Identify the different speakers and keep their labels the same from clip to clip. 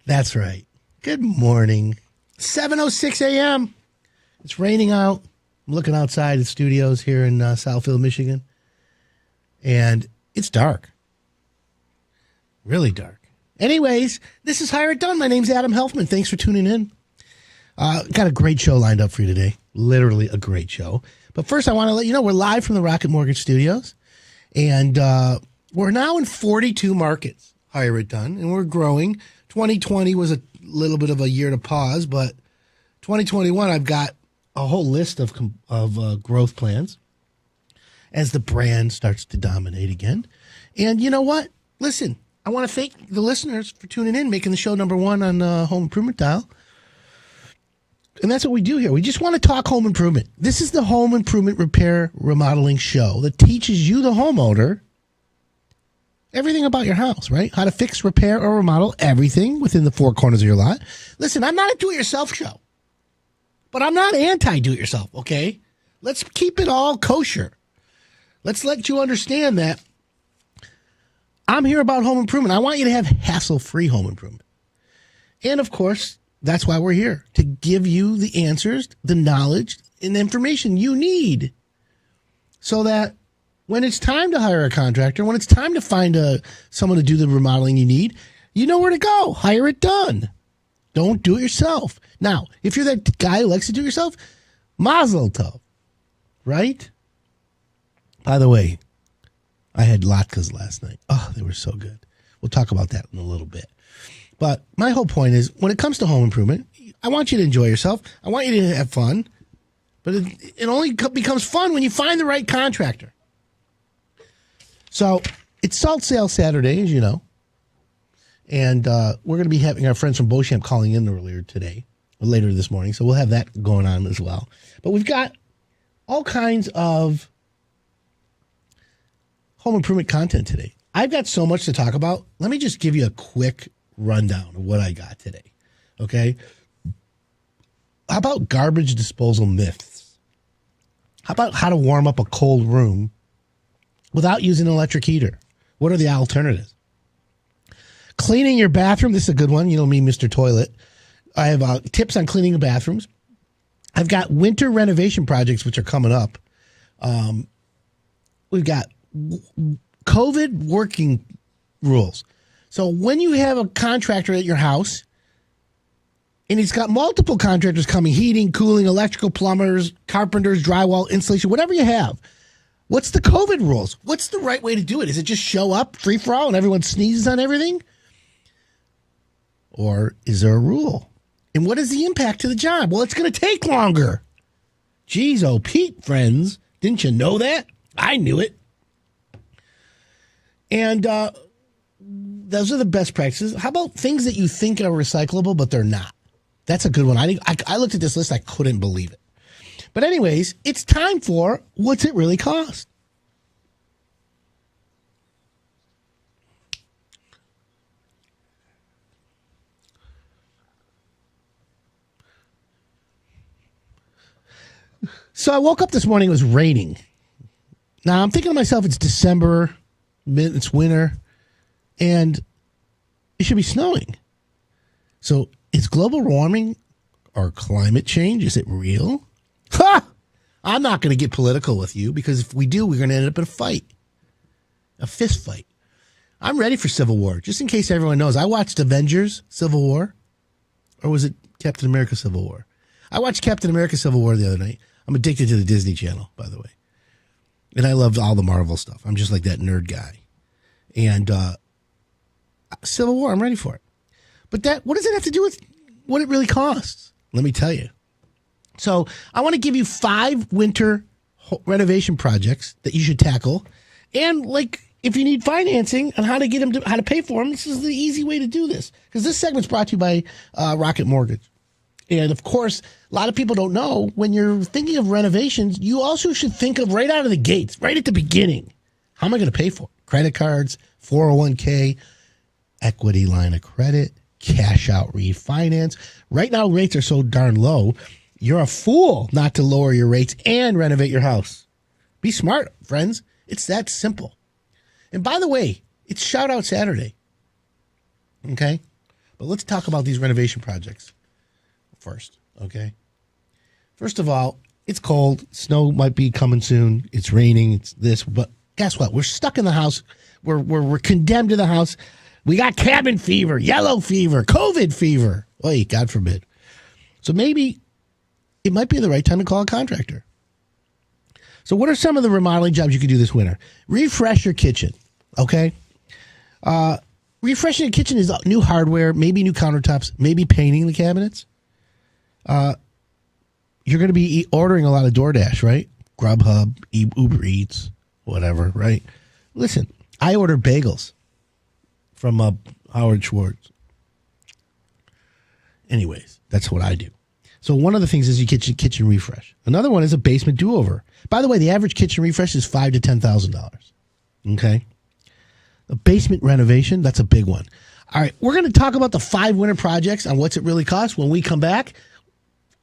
Speaker 1: That's right. Good morning. 7:06 a.m. It's raining out. I'm looking outside the studios here in Southfield, Michigan. And it's dark. Really dark. Anyways, this is Hire It Done. My name's Adam Helfman. Thanks for tuning in. Got a great show lined up for you today. Literally a great show. But first, I want to let you know we're live from the Rocket Mortgage Studios. And we're now in 42 markets. Hire It Done. And we're growing. 2020 was a little bit of a year to pause, but 2021, I've got a whole list of growth plans as the brand starts to dominate again. And you know what? Listen, I want to thank the listeners for tuning in, making the show number one on Home Improvement Dial. And that's what we do here. We just want to talk home improvement. This is the home improvement repair remodeling show that teaches you, the homeowner, everything about your house, right? How to fix, repair, or remodel everything within the four corners of your lot. Listen, I'm not a do-it-yourself show, but I'm not anti-do-it-yourself, okay? Let's keep it all kosher. Let's let you understand that I'm here about home improvement. I want you to have hassle-free home improvement. And, of course, that's why we're here, to give you the answers, the knowledge, and the information you need so that when it's time to hire a contractor, when it's time to find someone to do the remodeling you need, you know where to go. Hire It Done. Don't do it yourself. Now, if you're that guy who likes to do it yourself, mazel tov, right? By the way, I had latkes last night. Oh, they were so good. We'll talk about that in a little bit. But my whole point is, when it comes to home improvement, I want you to enjoy yourself. I want you to have fun. But it only becomes fun when you find the right contractor. So it's Salt Sale Saturday, as you know. And we're going to be having our friends from Beauchamp calling in later this morning. So we'll have that going on as well. But we've got all kinds of home improvement content today. I've got so much to talk about. Let me just give you a quick rundown of what I got today. Okay? How about garbage disposal myths? How about how to warm up a cold room without using an electric heater? What are the alternatives? Cleaning your bathroom. This is a good one. You know me, Mr. Toilet. I have tips on cleaning the bathrooms. I've got winter renovation projects, which are coming up. We've got COVID working rules. So when you have a contractor at your house, and he's got multiple contractors coming, heating, cooling, electrical, plumbers, carpenters, drywall, insulation, whatever you have, what's the COVID rules? What's the right way to do it? Is it just show up, free for all, and everyone sneezes on everything? Or is there a rule? And what is the impact to the job? Well, it's going to take longer. Geez, oh, Pete, friends, didn't you know that? I knew it. And those are the best practices. How about things that you think are recyclable, but they're not? That's a good one. I looked at this list. I couldn't believe it. But anyways, it's time for What's It Really Cost? So I woke up this morning, it was raining. Now I'm thinking to myself, it's December, it's winter, and it should be snowing. So is global warming or climate change, is it real? Ha! I'm not going to get political with you, because if we do, we're going to end up in a fight, a fist fight. I'm ready for Civil War. Just in case everyone knows, I watched Avengers Civil War, or was it Captain America Civil War? I watched Captain America Civil War the other night. I'm addicted to the Disney Channel, by the way. And I love all the Marvel stuff. I'm just like that nerd guy. And Civil War, I'm ready for it. But what does it have to do with what it really costs? Let me tell you. So I want to give you 5 winter renovation projects that you should tackle. And like, if you need financing on how to get them, how to pay for them, this is the easy way to do this. Because this segment's brought to you by Rocket Mortgage. And of course, a lot of people don't know, when you're thinking of renovations, you also should think of right out of the gates, right at the beginning. How am I going to pay for it? Credit cards, 401k, equity line of credit, cash out refinance. Right now, rates are so darn low, you're a fool not to lower your rates and renovate your house. Be smart, friends. It's that simple. And by the way, it's Shout Out Saturday. Okay? But let's talk about these renovation projects first, okay? First of all, it's cold. Snow might be coming soon. It's raining. It's this. But guess what? We're stuck in the house. We're condemned to the house. We got cabin fever, yellow fever, COVID fever. Oy, God forbid. So maybe it might be the right time to call a contractor. So what are some of the remodeling jobs you could do this winter? Refresh your kitchen, okay? Refreshing the kitchen is new hardware, maybe new countertops, maybe painting the cabinets. You're going to be ordering a lot of DoorDash, right? Grubhub, Uber Eats, whatever, right? Listen, I order bagels from Howard Schwartz. Anyways, that's what I do. So one of the things is you get your kitchen refresh. Another one is a basement do-over. By the way, the average kitchen refresh is $5,000 to $10,000. Okay? A basement renovation, that's a big one. All right, we're going to talk about the 5 winter projects on what's it really cost when we come back.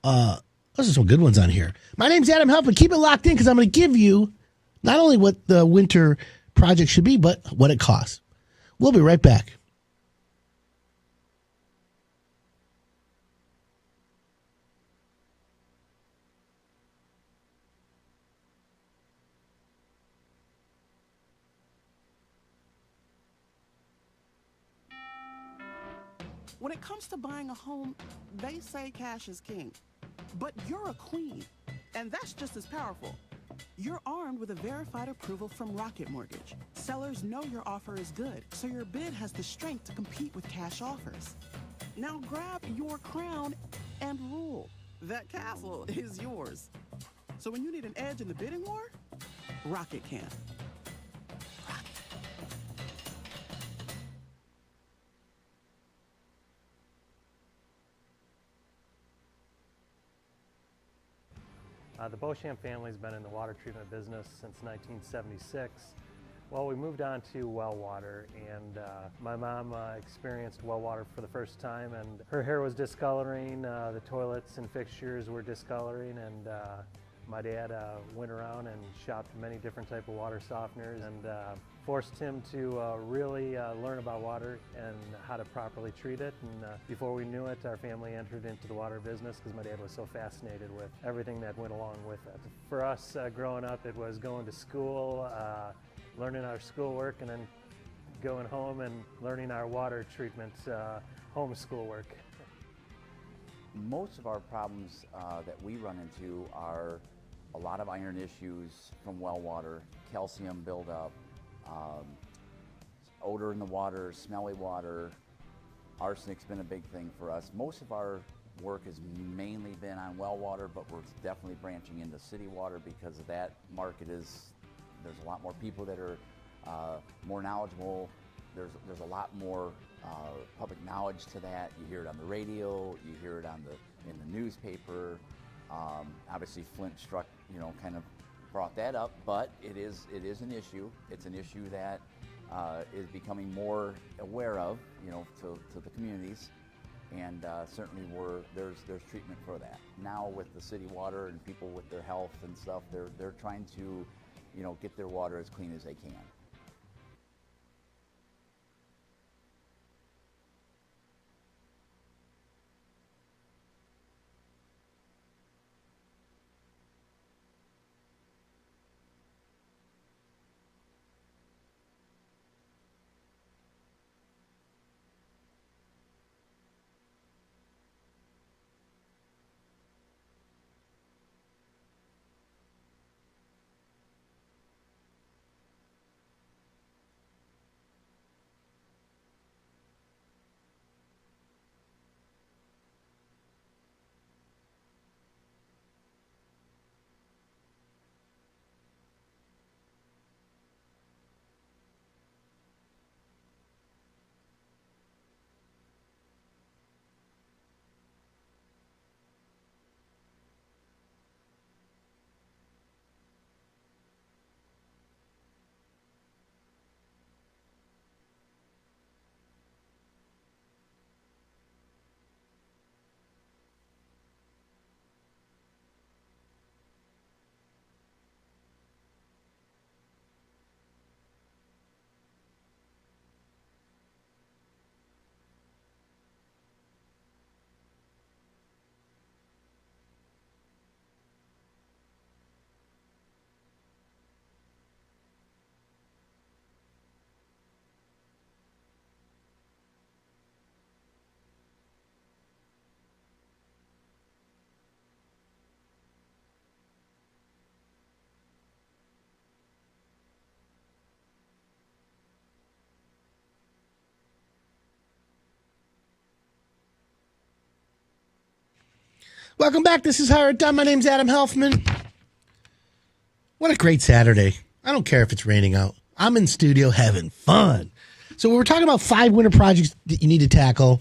Speaker 1: Those are some good ones on here. My name's Adam Helpman. Keep it locked in because I'm going to give you not only what the winter project should be, but what it costs. We'll be right back.
Speaker 2: When it comes to buying a home, they say cash is king. But you're a queen, and that's just as powerful. You're armed with a verified approval from Rocket Mortgage. Sellers know your offer is good, so your bid has the strength to compete with cash offers. Now grab your crown and rule. That castle is yours. So when you need an edge in the bidding war, Rocket can.
Speaker 3: The Beauchamp family's been in the water treatment business since 1976. Well, we moved on to well water, and my mom experienced well water for the first time, and her hair was discoloring, the toilets and fixtures were discoloring, and my dad went around and shopped many different type of water softeners and forced him to really learn about water and how to properly treat it. And before we knew it, our family entered into the water business because my dad was so fascinated with everything that went along with it. For us growing up, it was going to school, learning our schoolwork, and then going home and learning our water treatment home schoolwork.
Speaker 4: Most of our problems that we run into are a lot of iron issues from well water, calcium buildup, odor in the water, smelly water. Arsenic's been a big thing for us. Most of our work has mainly been on well water, but we're definitely branching into city water because of that market there's a lot more people that are more knowledgeable. There's a lot more public knowledge to that. You hear it on the radio, you hear it in the newspaper. Obviously Flint struck, kind of brought that up, but it is an issue. It's an issue that is becoming more aware of, to the communities, and certainly there's treatment for that. Now with the city water and people with their health and stuff, they're trying to, get their water as clean as they can.
Speaker 1: Welcome back. This is Hire It Done. My name's Adam Helfman. What a great Saturday. I don't care if it's raining out. I'm in studio having fun. So we're talking about 5 winter projects that you need to tackle.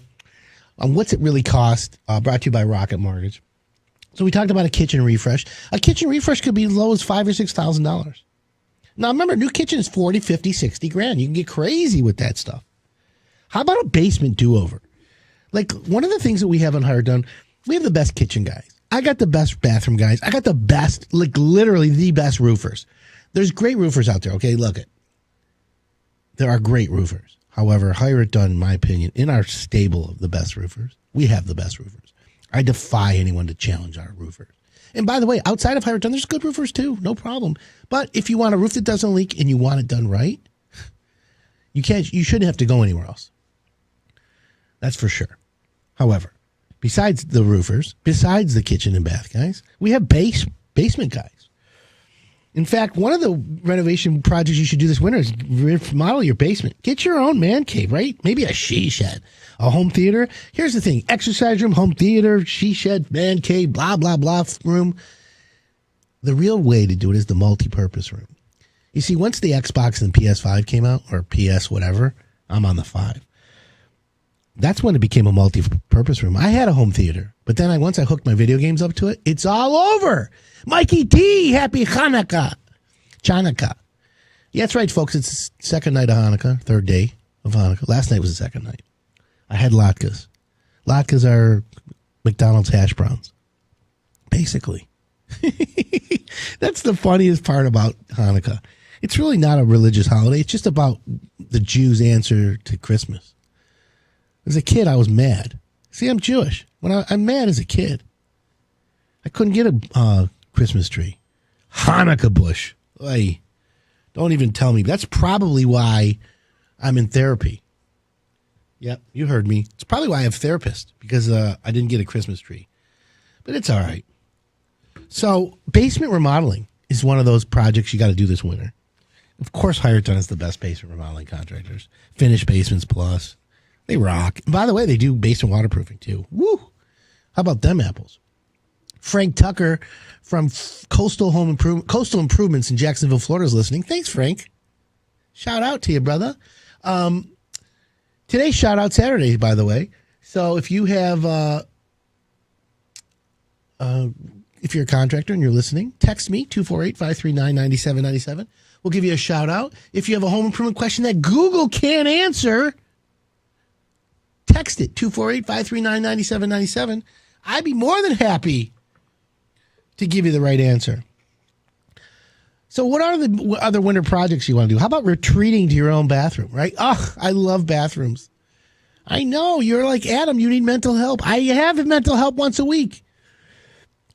Speaker 1: What's it really cost? Brought to you by Rocket Mortgage. So we talked about a kitchen refresh. A kitchen refresh could be as low as $5,000 or $6,000. Now remember, new kitchen is 40, 50, 60 grand. You can get crazy with that stuff. How about a basement do-over? Like, one of the things that we have on Hire It Done, we have the best kitchen guys. I got the best bathroom guys. I got the best, like literally the best roofers. There's great roofers out there, okay? Look it. There are great roofers. However, Hire It Done, in my opinion, in our stable of the best roofers, we have the best roofers. I defy anyone to challenge our roofers. And by the way, outside of Hire It Done, there's good roofers too, no problem. But if you want a roof that doesn't leak and you want it done right, you shouldn't have to go anywhere else. That's for sure. However, besides the roofers, besides the kitchen and bath guys, we have basement guys. In fact, one of the renovation projects you should do this winter is remodel your basement. Get your own man cave, right? Maybe a she shed, a home theater. Here's the thing. Exercise room, home theater, she shed, man cave, blah, blah, blah room. The real way to do it is the multi-purpose room. You see, once the Xbox and PS5 came out, or PS whatever, I'm on the 5. That's when it became a multi-purpose room. I had a home theater, but then once I hooked my video games up to it, it's all over. Mikey T, happy Hanukkah. Chanukah. Yeah, that's right, folks. It's the second night of Hanukkah, third day of Hanukkah. Last night was the second night. I had latkes. Latkes are McDonald's hash browns, basically. That's the funniest part about Hanukkah. It's really not a religious holiday. It's just about the Jews' answer to Christmas. As a kid, I was mad. See, I'm Jewish. I'm mad as a kid. I couldn't get a Christmas tree. Hanukkah bush. Oy. Don't even tell me. That's probably why I'm in therapy. Yep, you heard me. It's probably why I have a therapist, because I didn't get a Christmas tree. But it's all right. So basement remodeling is one of those projects you got to do this winter. Of course, Hire It Done is the best basement remodeling contractors. Finished Basements Plus. They rock. And by the way, they do basement waterproofing too. Woo! How about them apples? Frank Tucker from Coastal Improvements in Jacksonville, Florida is listening. Thanks, Frank. Shout out to you, brother. Today's Shout Out Saturday, by the way. So if you have, if you're a contractor and you're listening, text me, 248-539-9797. We'll give you a shout out. If you have a home improvement question that Google can't answer, text it, 248-539-9797. I'd be more than happy to give you the right answer. So what are the other winter projects you want to do? How about retreating to your own bathroom, right? Oh, I love bathrooms. I know, you're like, Adam, you need mental help. I have mental help once a week.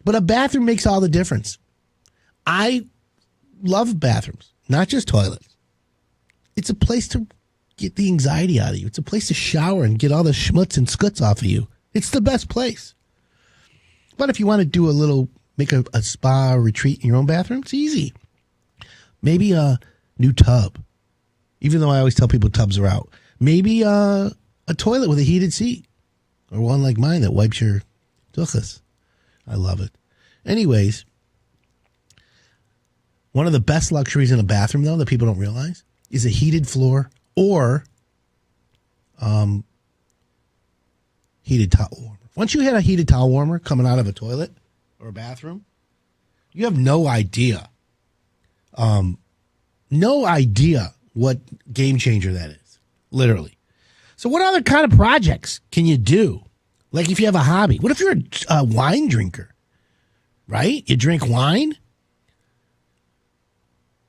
Speaker 1: But a bathroom makes all the difference. I love bathrooms, not just toilets. It's a place to get the anxiety out of you. It's a place to shower and get all the schmutz and skuts off of you. It's the best place. But if you want to do make a spa retreat in your own bathroom, it's easy. Maybe a new tub, even though I always tell people tubs are out. Maybe a toilet with a heated seat, or one like mine that wipes your tuchus. I love it. Anyways, one of the best luxuries in a bathroom, though, that people don't realize is a heated floor or heated towel warmer. Once you hit a heated towel warmer coming out of a toilet or a bathroom, you have no idea. No idea what game changer that is, literally. So what other kind of projects can you do? Like if you have a hobby. What if you're a wine drinker, right? You drink wine?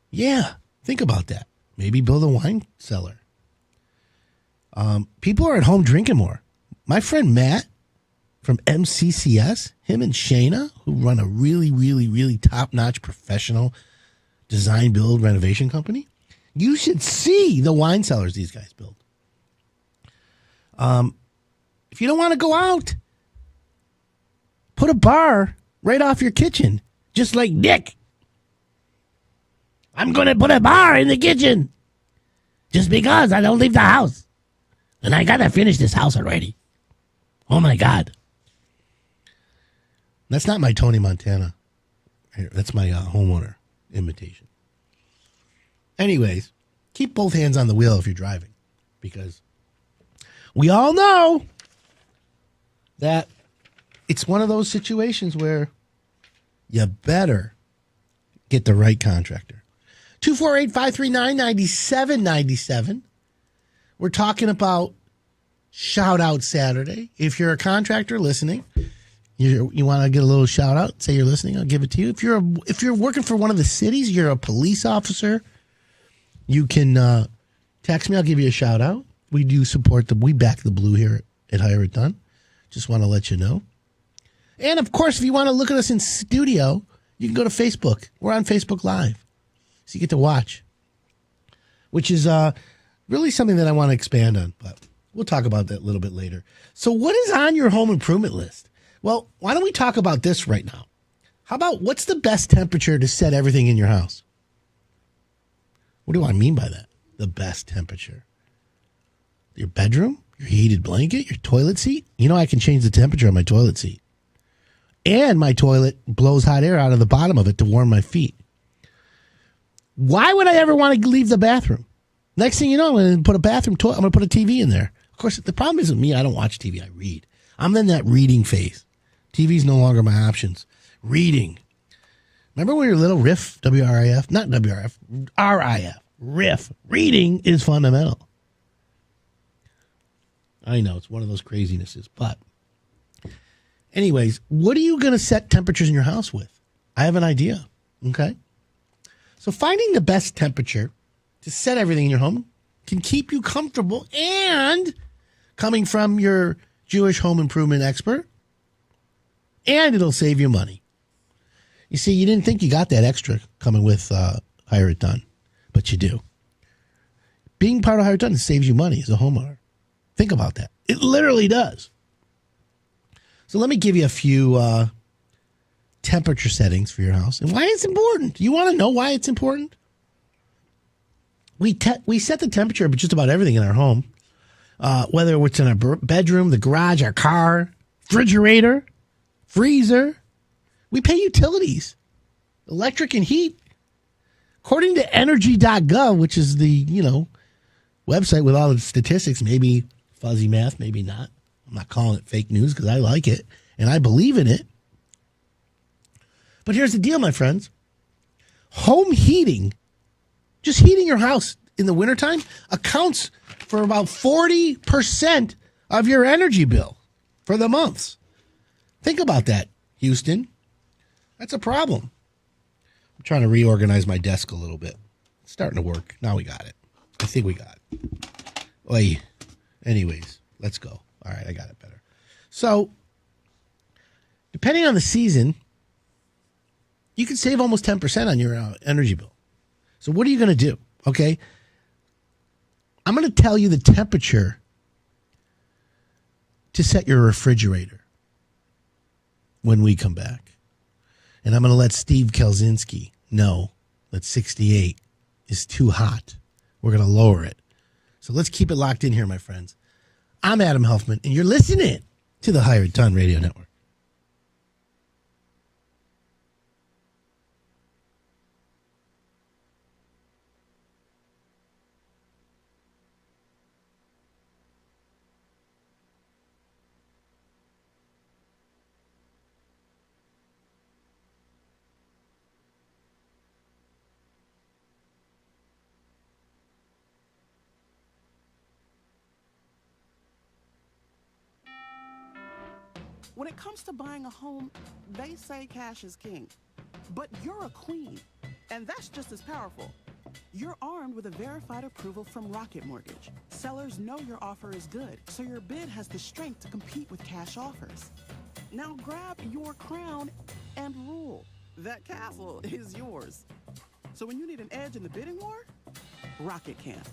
Speaker 1: Yeah, think about that. Maybe build a wine cellar. People are at home drinking more. My friend Matt from MCCS, him and Shayna, who run a really, really, really top-notch professional design, build, renovation company. You should see the wine cellars these guys build. If you don't want to go out, put a bar right off your kitchen, just like Nick. I'm going to put a bar in the kitchen just because I don't leave the house. And I got to finish this house already. Oh, my God. That's not my Tony Montana. That's my homeowner imitation. Anyways, keep both hands on the wheel if you're driving, because we all know that it's one of those situations where you better get the right contractor. 248-539-9797. We're talking about Shout Out Saturday. If you're a contractor listening, you want to get a little shout out, say you're listening, I'll give it to you. If you're working for one of the cities, you're a police officer, you can text me, I'll give you a shout out. We do support we back the blue here at Hire It Done. Just want to let you know. And of course, if you want to look at us in studio, you can go to Facebook. We're on Facebook Live. So you get to watch, which is really something that I want to expand on, but we'll talk about that a little bit later. So what is on your home improvement list? Well, why don't we talk about this right now? How about what's the best temperature to set everything in your house? What do I mean by that? The best temperature. Your bedroom, your heated blanket, your toilet seat. You know, I can change the temperature on my toilet seat. And my toilet blows hot air out of the bottom of it to warm my feet. Why would I ever want to leave the bathroom? Next thing you know, I'm going to put a bathroom toilet. I'm going to put a TV in there. Of course, the problem isn't me. I don't watch TV. I read. I'm in that reading phase. TV's no longer my options. Reading. Remember when we were little? RIF, W-R-I-F, not W-R-F, R-I-F, RIF. Reading is fundamental. I know it's one of those crazinesses, but anyways, what are you going to set temperatures in your house with? I have an idea. Okay. So finding the best temperature to set everything in your home can keep you comfortable, and coming from your Jewish home improvement expert, and it'll save you money. You see, you didn't think you got that extra coming with Hire It Done, but you do. Being part of Hire It Done saves you money as a homeowner. Think about that. It literally does. So let me give you a few temperature settings for your house and why it's important. You want to know why it's important? We set the temperature of just about everything in our home, whether it's in our bedroom, the garage, our car, refrigerator, freezer. We pay utilities, electric and heat. According to energy.gov, which is the, website with all the statistics, maybe fuzzy math, maybe not. I'm not calling it fake news because I like it and I believe in it. But here's the deal, my friends. Home heating, just heating your house in the wintertime, accounts for about 40% of your energy bill for the months. Think about that, Houston. That's a problem. I'm trying to reorganize my desk a little bit. It's starting to work. Now we got it. I think we got it. Oy. Anyways, let's go. All right, I got it better. So, depending on the season, you can save almost 10% on your energy bill. So what are you going to do? Okay. I'm going to tell you the temperature to set your refrigerator when we come back. And I'm going to let Steve Kelzinski know that 68 is too hot. We're going to lower it. So let's keep it locked in here, my friends. I'm Adam Helfman, and you're listening to the Hire It Done Radio Network.
Speaker 2: When it comes to buying a home, they say cash is king. But you're a queen, and that's just as powerful. You're armed with a verified approval from Rocket Mortgage. Sellers know your offer is good, so your bid has the strength to compete with cash offers. Now grab your crown and rule. That castle is yours. So when you need an edge in the bidding war, Rocket can.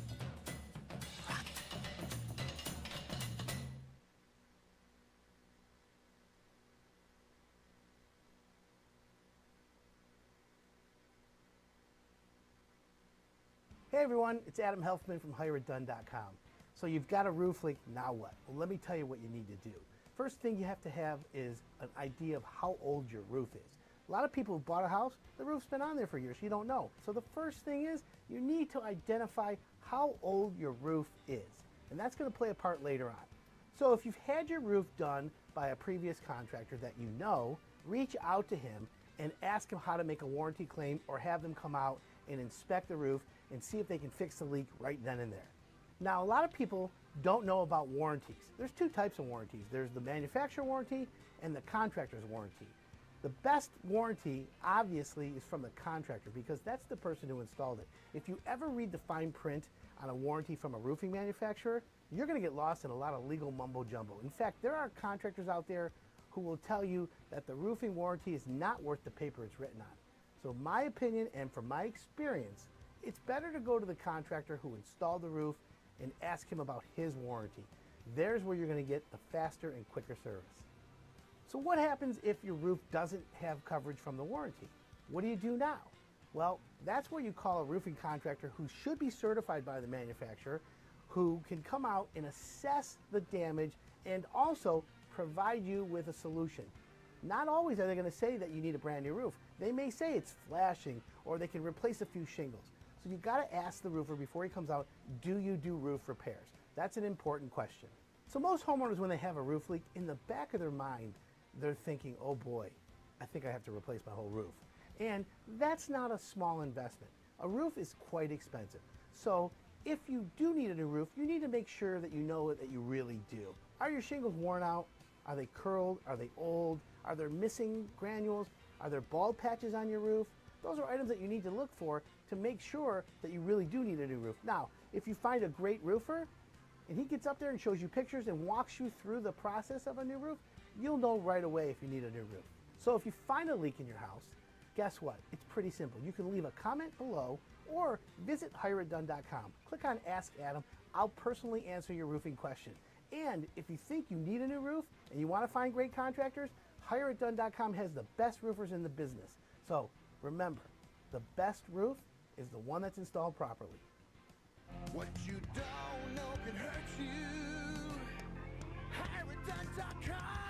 Speaker 1: Hey everyone, it's Adam Helfman from HireItDone.com. So you've got a roof leak, now what? Well, let me tell you what you need to do.
Speaker 5: First thing you have to have is an idea of how old your roof is. A lot of people who bought a house, the roof's been on there for years, you don't know. So the first thing is you need to identify how old your roof is. And that's going to play a part later on. So if you've had your roof done by a previous contractor that you know, reach out to him and ask him how to make a warranty claim, or have them come out and inspect the roof and see if they can fix the leak right then and there. Now, a lot of people don't know about warranties. There's two types of warranties. There's the manufacturer warranty and the contractor's warranty. The best warranty, obviously, is from the contractor, because that's the person who installed it. If you ever read the fine print on a warranty from a roofing manufacturer, you're going to get lost in a lot of legal mumbo jumbo. In fact, there are contractors out there who will tell you that the roofing warranty is not worth the paper it's written on. So my opinion, and from my experience, it's better to go to the contractor who installed the roof and ask him about his warranty. There's where you're going to get the faster and quicker service. So what happens if your roof doesn't have coverage from the warranty? What do you do now? Well, that's where you call a roofing contractor who should be certified by the manufacturer, who can come out and assess the damage and also provide you with a solution. Not always are they going to say that you need a brand new roof. They may say it's flashing, or they can replace a few shingles. So you've got to ask the roofer before he comes out, do you do roof repairs? That's an important question. So most homeowners, when they have a roof leak, in the back of their mind, they're thinking, oh boy, I think I have to replace my whole roof. And that's not a small investment. A roof is quite expensive. So if you do need a new roof, you need to make sure that you know that you really do. Are your shingles worn out? Are they curled? Are they old? Are there missing granules? Are there bald patches on your roof? Those are items that you need to look for to make sure that you really do need a new roof. Now, if you find a great roofer and he gets up there and shows you pictures and walks you through the process of a new roof, you'll know right away if you need a new roof. So if you find a leak in your house, guess what? It's pretty simple. You can leave a comment below or visit HireItDone.com. Click on Ask Adam. I'll personally answer your roofing question. And if you think you need a new roof and you want to find great contractors, HireItDone.com has the best roofers in the business. So remember, the best roof is the one that's installed properly.
Speaker 6: What you don't know can hurt you. HireItDone.com.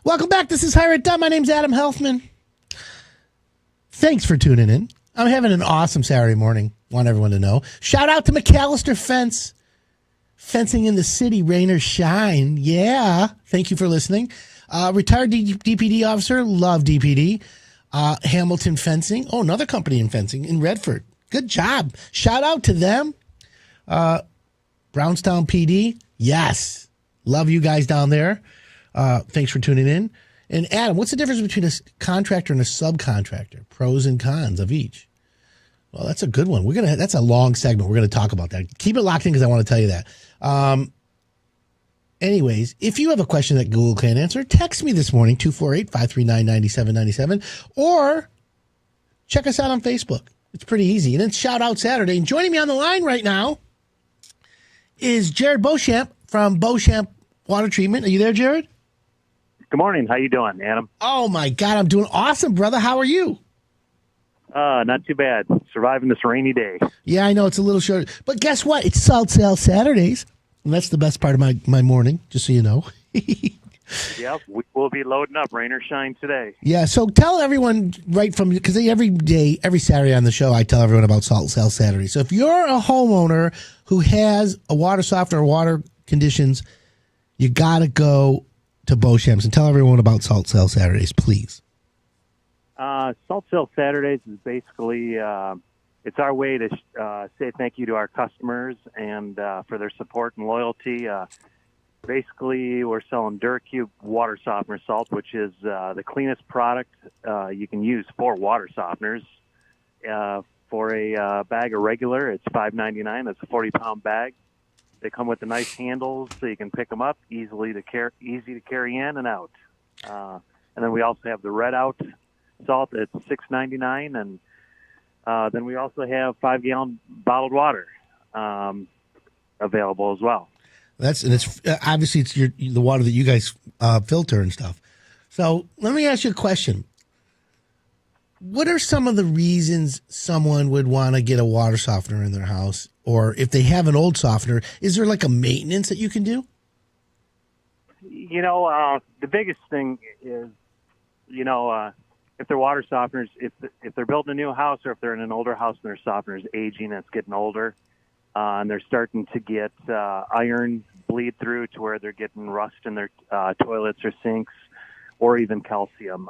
Speaker 1: Welcome back. This is Hire It Done. My name's Adam Helfman. Thanks for tuning in. I'm having an awesome Saturday morning. Want everyone to know. Shout out to McAllister Fence. Fencing in the city, rain or shine. Yeah. Thank you for listening. Retired DPD officer. Love DPD. Hamilton Fencing. Oh, another company in fencing in Redford. Good job. Shout out to them. Brownstown PD. Yes. Love you guys down there. Thanks for tuning in. And Adam, what's the difference between a contractor and a subcontractor? Pros and cons of each. Well, that's a good one. That's a long segment. We're gonna talk about that. Keep it locked in because I want to tell you that. Anyways, if you have a question that Google can't answer, text me this morning 248-539-9797, or check us out on Facebook. It's pretty easy. And then shout out Saturday. And joining me on the line right now is Jared Beauchamp from Beauchamp Water Treatment. Are you there, Jared?
Speaker 7: Good morning. How you doing, Adam?
Speaker 1: Oh, my God. I'm doing awesome, brother. How are you?
Speaker 7: Not too bad. Surviving this rainy day.
Speaker 1: Yeah, I know it's a little short. But guess what? It's Salt Sale Saturdays. And that's the best part of my morning, just so you know.
Speaker 7: Yep, we will be loading up, rain or shine today.
Speaker 1: Yeah, so tell everyone right from, because every day, every Saturday on the show, I tell everyone about Salt Sale Saturday. So if you're a homeowner who has a water softener or water conditions, you got to go to Beauchamp's and tell everyone about Salt Sale Saturdays, please.
Speaker 7: Salt Sale Saturdays is basically, it's our way to say thank you to our customers and for their support and loyalty. Basically, we're selling DuraCube water softener salt, which is the cleanest product you can use for water softeners. For a bag of regular, it's $5.99. That's a 40-pound bag. They come with the nice handles, so you can pick them up easy to carry in and out. And then we also have the Red Out salt at $6.99, and then we also have 5-gallon bottled water available as well.
Speaker 1: It's obviously it's the water that you guys filter and stuff. So let me ask you a question. What are some of the reasons someone would want to get a water softener in their house? Or if they have an old softener, is there like a maintenance that you can do?
Speaker 7: The biggest thing is, if they're water softeners, if they're building a new house or if they're in an older house and their softener's aging and it's getting older, and they're starting to get iron bleed through to where they're getting rust in their toilets or sinks, or even calcium.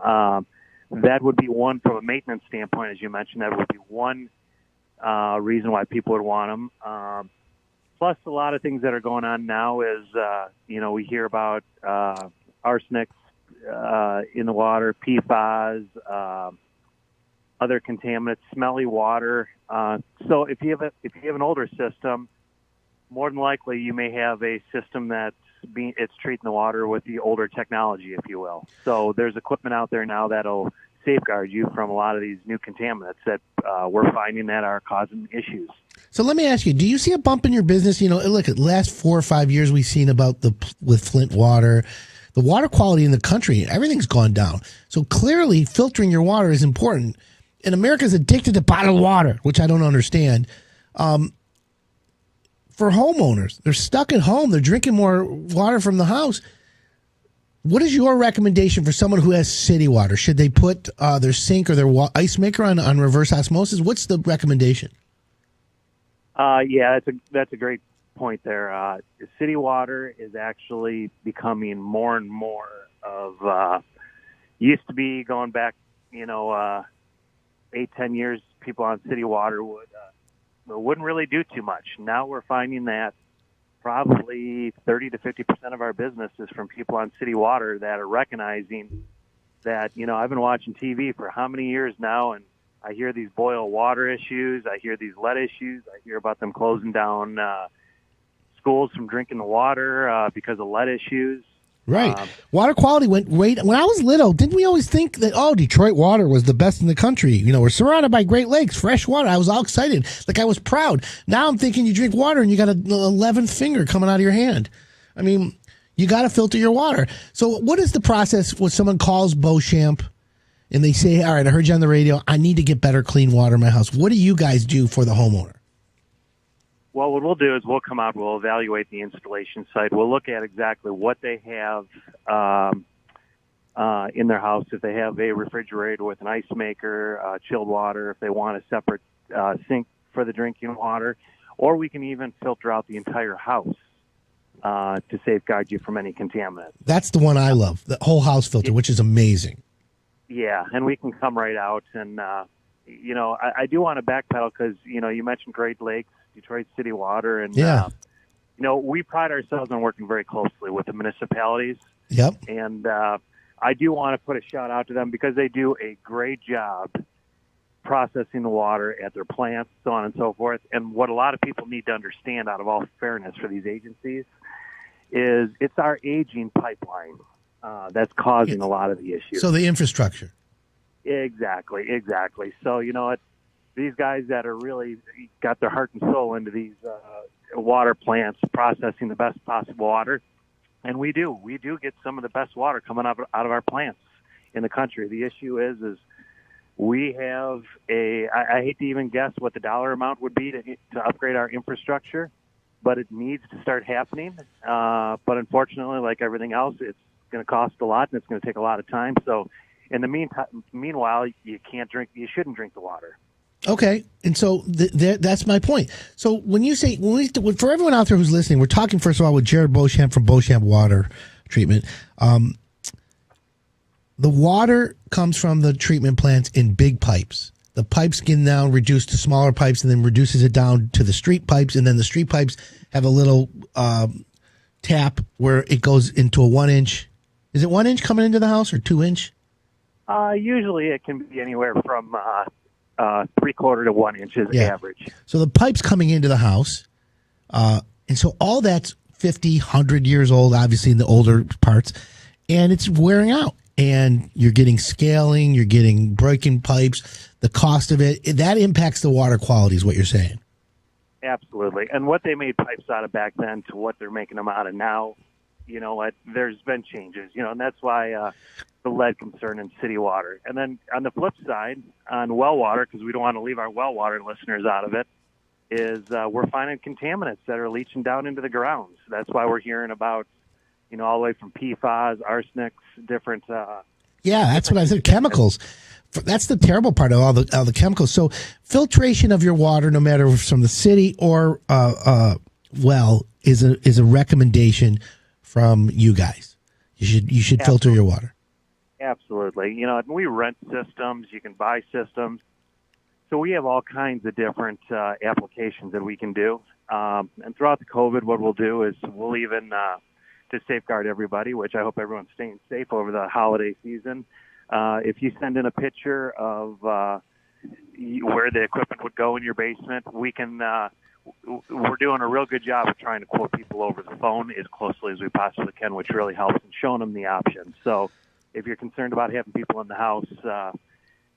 Speaker 7: That would be one, from a maintenance standpoint, as you mentioned, that would be one reason why people would want them. Plus, a lot of things that are going on now is, we hear about arsenic in the water, PFAS, other contaminants, smelly water. So if you have an older system, more than likely you may have a system that's treating the water with the older technology, if you will. So there's equipment out there now that'll safeguard you from a lot of these new contaminants that we're finding that are causing issues.
Speaker 1: So let me ask you, do you see a bump in your business? Look, at the last 4 or 5 years we've seen about with Flint water, the water quality in the country, everything's gone down. So clearly filtering your water is important. And America's addicted to bottled water, which I don't understand. For homeowners, they're stuck at home. They're drinking more water from the house. What is your recommendation for someone who has city water? Should they put their sink or their ice maker on reverse osmosis? What's the recommendation?
Speaker 7: That's a great point there. City water is actually becoming more and more of used to be going back, 8-10 years. People on city water wouldn't really do too much. Now we're finding that probably 30 to 50% of our business is from people on city water that are recognizing that, I've been watching TV for how many years now, and I hear these boil water issues. I hear these lead issues. I hear about them closing down schools from drinking the water because of lead issues.
Speaker 1: Right. Water quality went great. When I was little, didn't we always think that, Detroit water was the best in the country? We're surrounded by Great Lakes, fresh water. I was all excited. Like I was proud. Now I'm thinking you drink water and you got an 11th finger coming out of your hand. I mean, you got to filter your water. So what is the process when someone calls Beauchamp and they say, all right, I heard you on the radio. I need to get better clean water in my house. What do you guys do for the homeowner?
Speaker 7: Well, what we'll do is we'll come out, we'll evaluate the installation site. We'll look at exactly what they have in their house. If they have a refrigerator with an ice maker, chilled water, if they want a separate sink for the drinking water, or we can even filter out the entire house to safeguard you from any contaminants.
Speaker 1: That's the one I love, the whole house filter, which is amazing.
Speaker 7: Yeah, and we can come right out. And, I do want to backpedal because, you mentioned Great Lakes, Detroit City Water, and we pride ourselves on working very closely with the municipalities.
Speaker 1: Yep.
Speaker 7: And I do want to put a shout out to them because they do a great job processing the water at their plants, so on and so forth. And what a lot of people need to understand, out of all fairness for these agencies, is it's our aging pipeline that's causing a lot of the issues.
Speaker 1: So the infrastructure.
Speaker 7: Exactly. So, these guys that are really got their heart and soul into these water plants, processing the best possible water, and we do get some of the best water coming out of our plants in the country. The issue is we have I hate to even guess what the dollar amount would be to upgrade our infrastructure, but it needs to start happening. But unfortunately, like everything else, it's going to cost a lot and it's going to take a lot of time. So in the meanwhile, you shouldn't drink the water.
Speaker 1: Okay, and so that's my point. So when you say, for everyone out there who's listening, we're talking first of all with Jared Beauchamp from Beauchamp Water Treatment. The water comes from the treatment plants in big pipes. The pipes get now reduced to smaller pipes and then reduces it down to the street pipes, and then the street pipes have a little tap where it goes into a 1 inch. Is it 1 inch coming into the house or 2 inch?
Speaker 7: Usually it can be anywhere from 3/4 to 1 inch is average.
Speaker 1: So the pipe's coming into the house. And so all that's 50, 100 years old, obviously in the older parts, and it's wearing out. And you're getting scaling, you're getting breaking pipes, the cost of it, that impacts the water quality is what you're saying.
Speaker 7: Absolutely. And what they made pipes out of back then to what they're making them out of now, you know what, there's been changes, you know, and that's why the lead concern in city water. And then on the flip side, on well water, because we don't want to leave our well water listeners out of it, is we're finding contaminants that are leaching down into the grounds. That's why we're hearing about, you know, all the way from PFAS, arsenics, different.
Speaker 1: Yeah, that's what I said. Chemicals. That's the terrible part of all the chemicals. So filtration of your water, no matter if it's from the city or well, is a recommendation from you guys. You should filter your water.
Speaker 7: Absolutely. You know, and we rent systems. You can buy systems. So we have all kinds of different applications that we can do. And throughout the COVID, what we'll do is we'll even to safeguard everybody, which I hope everyone's staying safe over the holiday season. If you send in a picture of where the equipment would go in your basement, we can. We're doing a real good job of trying to quote people over the phone as closely as we possibly can, which really helps in showing them the options. So if you're concerned about having people in the house,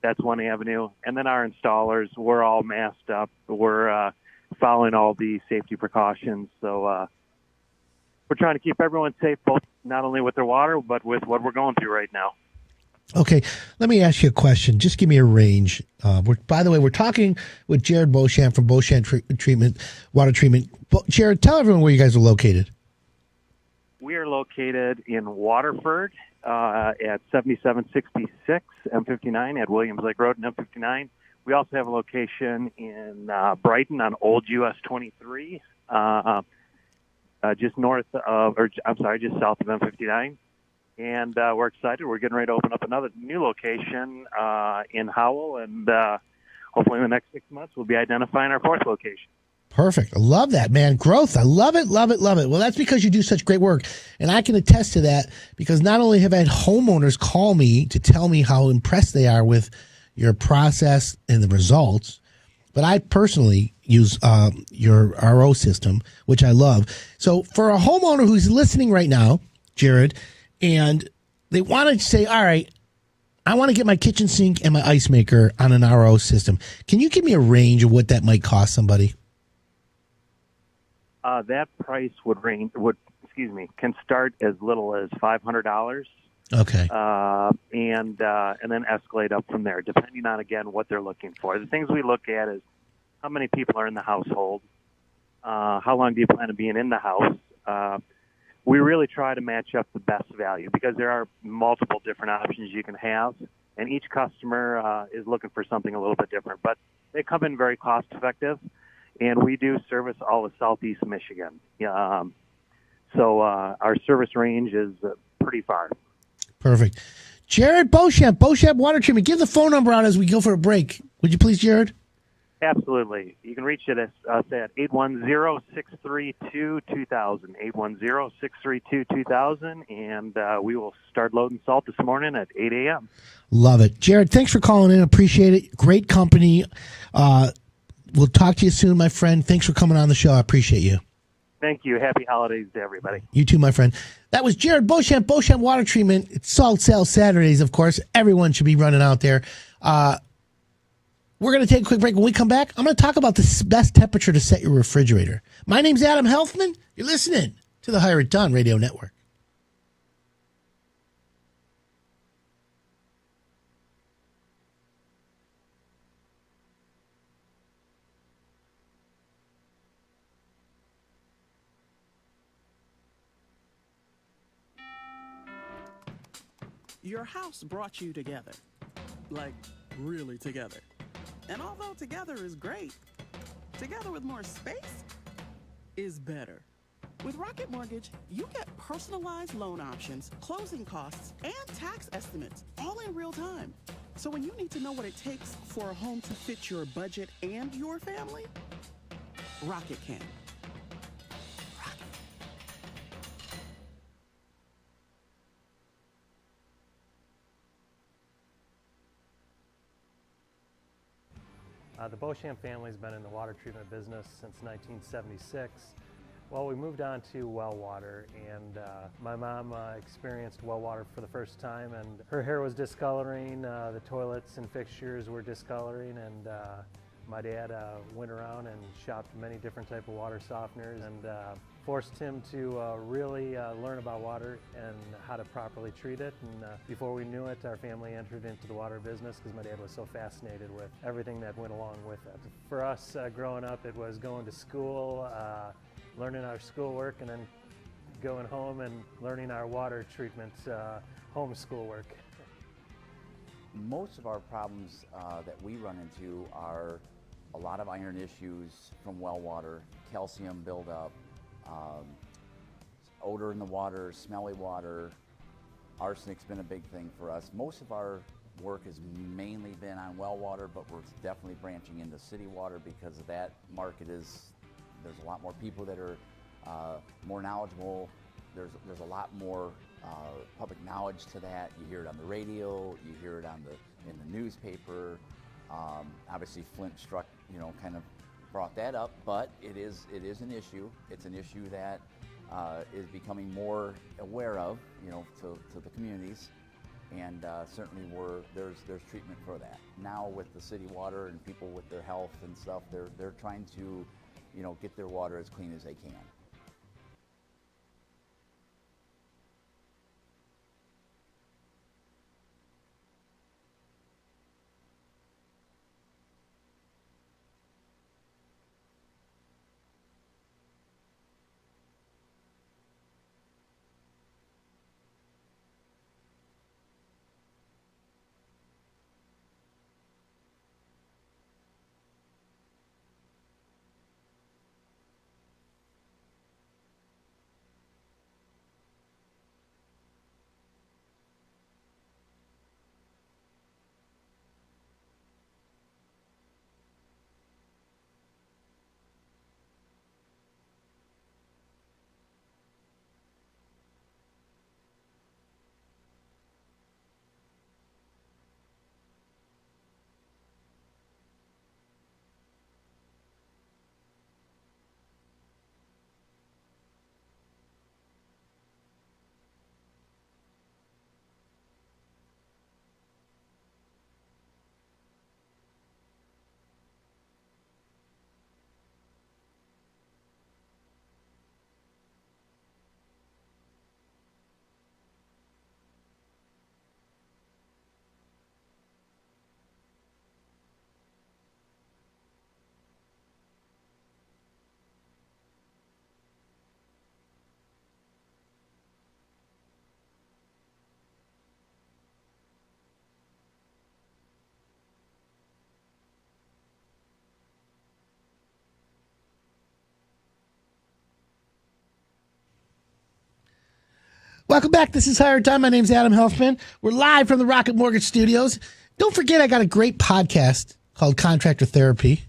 Speaker 7: that's one avenue. And then our installers, we're all masked up. We're following all the safety precautions. So we're trying to keep everyone safe, both not only with their water, but with what we're going through right now.
Speaker 1: Okay, let me ask you a question. Just give me a range. By the way, we're talking with Jared Beauchamp from Beauchamp Water Treatment. Jared, tell everyone where you guys are located.
Speaker 7: We are located in Waterford at 7766 M59 at Williams Lake Road and M59. We also have a location in Brighton on Old US 23, just south of M59. And we're excited. We're getting ready to open up another new location in Howell, and hopefully in the next 6 months we'll be identifying our fourth location.
Speaker 1: Perfect. I love that, man. Growth. I love it, love it, love it. Well, that's because you do such great work. And I can attest to that because not only have I had homeowners call me to tell me how impressed they are with your process and the results, but I personally use your RO system, which I love. So for a homeowner who's listening right now, Jared, and they want to say, all right, I want to get my kitchen sink and my ice maker on an RO system. Can you give me a range of what that might cost somebody?
Speaker 7: That price can start as little as $500.
Speaker 1: Okay.
Speaker 7: And then escalate up from there, depending on, again, what they're looking for. The things we look at is how many people are in the household, how long do you plan on being in the house. We really try to match up the best value because there are multiple different options you can have, and each customer is looking for something a little bit different. But they come in very cost-effective, and we do service all of Southeast Michigan. So our service range is pretty far.
Speaker 1: Perfect. Jared Beauchamp, Beauchamp Water Treatment. Give the phone number out as we go for a break. Would you please, Jared?
Speaker 7: Absolutely. You can reach us at 810-632-2000, 810-632-2000, and we will start loading salt this morning at 8 a.m.
Speaker 1: Love it. Jared, thanks for calling in. Appreciate it. Great company. We'll talk to you soon, my friend. Thanks for coming on the show. I appreciate you.
Speaker 7: Thank you. Happy holidays to everybody.
Speaker 1: You too, my friend. That was Jared Beauchamp, Beauchamp Water Treatment. It's Salt Sale Saturdays, of course. Everyone should be running out there. We're going to take a quick break. When we come back, I'm going to talk about the best temperature to set your refrigerator. My name's Adam Healthman. You're listening to the Hire It Done Radio Network.
Speaker 2: Your house brought you together. Like, really together. And although together is great, together with more space is better. With Rocket Mortgage, you get personalized loan options, closing costs, and tax estimates, all in real time. So when you need to know what it takes for a home to fit your budget and your family, Rocket can.
Speaker 3: The Beauchamp family's been in the water treatment business since 1976. Well, we moved on to well water, and my mom experienced well water for the first time, and her hair was discoloring, the toilets and fixtures were discoloring, and my dad went around and shopped many different type of water softeners and forced him to really learn about water and how to properly treat it. And before we knew it, our family entered into the water business because my dad was so fascinated with everything that went along with it. For us growing up, it was going to school, learning our schoolwork, and then going home and learning our water treatment home schoolwork.
Speaker 4: Most of our problems that we run into are a lot of iron issues from well water, calcium buildup, odor in the water, smelly water. Arsenic's been a big thing for us. Most of our work has mainly been on well water, but we're definitely branching into city water because of that market is, there's a lot more people that are more knowledgeable. There's a lot more public knowledge to that. You hear it on the radio, you hear it in the newspaper. Obviously Flint struck, kind of brought that up, but it is an issue. It's an issue that is becoming more aware of, to the communities, and certainly there's treatment for that. Now with the city water and people with their health and stuff, they're trying to, get their water as clean as they can.
Speaker 1: Welcome back. This is Higher Time. My name's Adam Helfman. We're live from the Rocket Mortgage Studios. Don't forget, I got a great podcast called Contractor Therapy.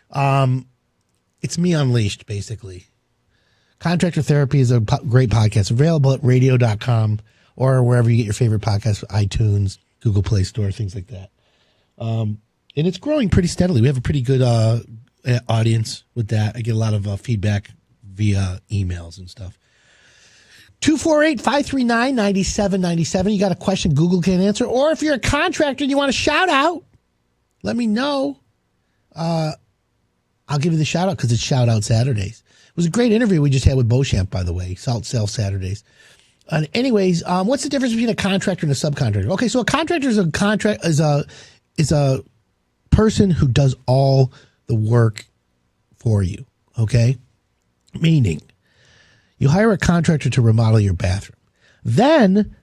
Speaker 1: It's me unleashed, basically. Contractor Therapy is a great podcast available at radio.com or wherever you get your favorite podcasts, iTunes, Google Play Store, things like that. And it's growing pretty steadily. We have a pretty good audience with that. I get a lot of feedback via emails and stuff. 248-539-9797. You got a question Google can't answer. Or if you're a contractor and you want a shout out, let me know. I'll give you the shout out because it's Shout Out Saturdays. It was a great interview we just had with Beauchamp, by the way. Salt Sale Saturdays. Anyways, what's the difference between a contractor and a subcontractor? Okay, so a contractor is a person who does all the work for you. Okay? Meaning, you hire a contractor to remodel your bathroom. Then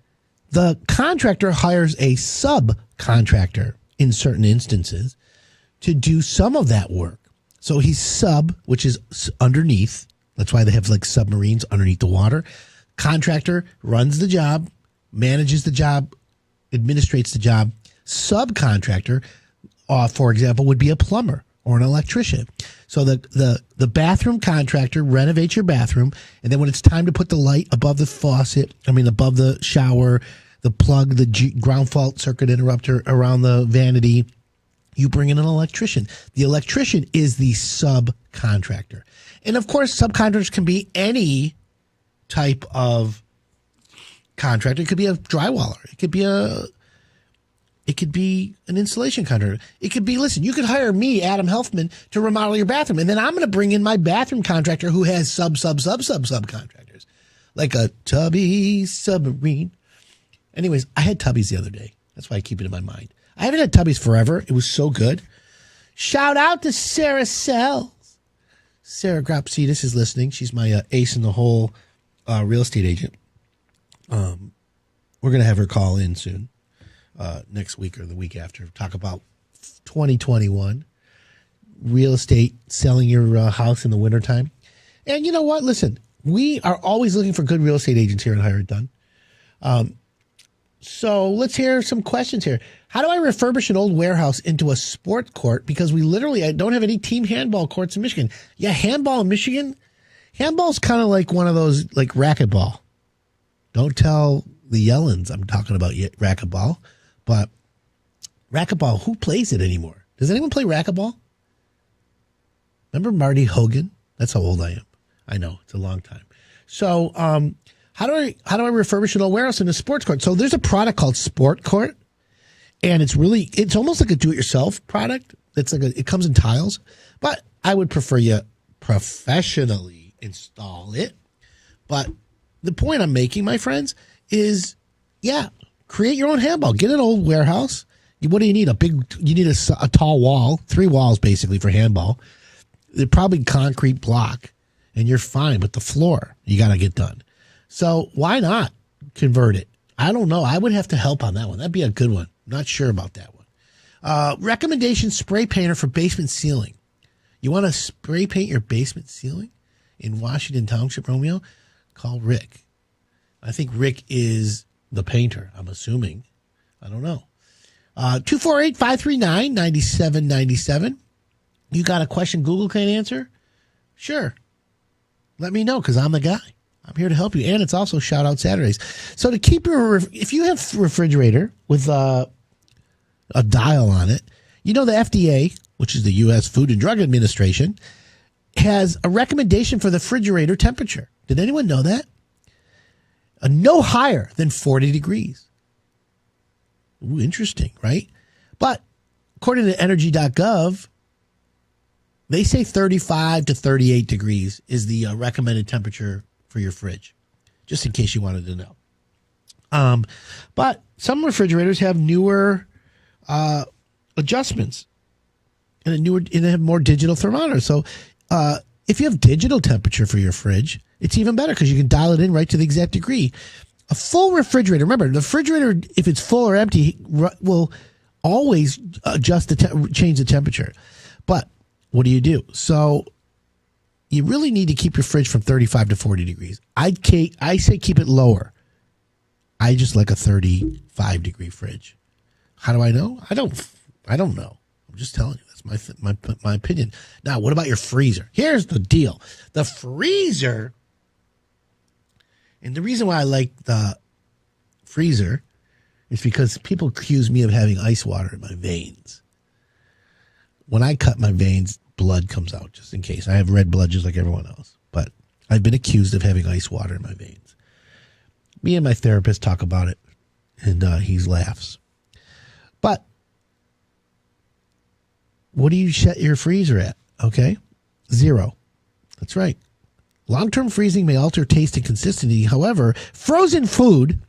Speaker 1: the contractor hires a subcontractor in certain instances to do some of that work. So he's sub, which is underneath. That's why they have like submarines underneath the water. Contractor runs the job, manages the job, administrates the job. Subcontractor, for example, would be a plumber or an electrician. So the bathroom contractor renovates your bathroom, and then when it's time to put the light above the faucet, above the shower, the plug, the ground fault circuit interrupter around the vanity, you bring in an electrician. The electrician is the subcontractor. And of course, subcontractors can be any type of contractor. It could be a drywaller. It could be an installation contractor. It could be, listen, you could hire me, Adam Helfman, to remodel your bathroom. And then I'm going to bring in my bathroom contractor who has subcontractors. Like a Tubby submarine. Anyways, I had Tubby's the other day. That's why I keep it in my mind. I haven't had Tubby's forever. It was so good. Shout out to Sarah Sells. Sarah Gropsidis is listening. She's my ace in the hole real estate agent. We're going to have her call in soon, next week or the week after. Talk about 2021 real estate, selling your house in the wintertime. And you know what? Listen, we are always looking for good real estate agents here at Hire It Done. So let's hear some questions here. How do I refurbish an old warehouse into a sport court? Because I don't have any team handball courts in Michigan. Yeah, handball in Michigan. Handball's kind of like one of those, like racquetball. Don't tell the Yellens I'm talking about racquetball. But racquetball, who plays it anymore? Does anyone play racquetball? Remember Marty Hogan? That's how old I am. I know, it's a long time. So, how do I refurbish an old warehouse in a sports court? So there's a product called Sport Court, and it's almost like a do-it-yourself product. It comes in tiles, but I would prefer you professionally install it. But the point I'm making, my friends, is create your own handball. Get an old warehouse. What do you need? You need a tall wall, 3 walls basically for handball. They're probably concrete block, and you're fine. But the floor, you got to get done. So why not convert it? I don't know. I would have to help on that one. That'd be a good one. Not sure about that one. Recommendation spray painter for basement ceiling. You want to spray paint your basement ceiling in Washington Township, Romeo? Call Rick. I think Rick is the painter, I'm assuming. I don't know. 248-539-9797. You got a question Google can't answer? Sure. Let me know because I'm the guy. I'm here to help you. And it's also Shout Out Saturdays. So to keep if you have a refrigerator with a dial on it, you know the FDA, which is the U.S. Food and Drug Administration, has a recommendation for the refrigerator temperature. Did anyone know that? No higher than 40 degrees. Ooh, interesting, right? But according to energy.gov, they say 35 to 38 degrees is the recommended temperature for your fridge, just in case you wanted to know. But some refrigerators have newer adjustments and they have more digital thermometers. So if you have digital temperature for your fridge, it's even better because you can dial it in right to the exact degree. A full refrigerator, remember, the refrigerator, if it's full or empty, will always adjust change the temperature. But what do you do? So you really need to keep your fridge from 35 to 40 degrees. I say keep it lower. I just like a 35 degree fridge. How do I know? I don't know. I'm just telling you. That's my opinion. Now, what about your freezer? Here's the deal. The freezer, and the reason why I like the freezer is because people accuse me of having ice water in my veins. When I cut my veins, blood comes out, just in case. I have red blood just like everyone else. But I've been accused of having ice water in my veins. Me and my therapist talk about it, and he laughs. But what do you set your freezer at? Okay? 0. That's right. Long-term freezing may alter taste and consistency. However, frozen food,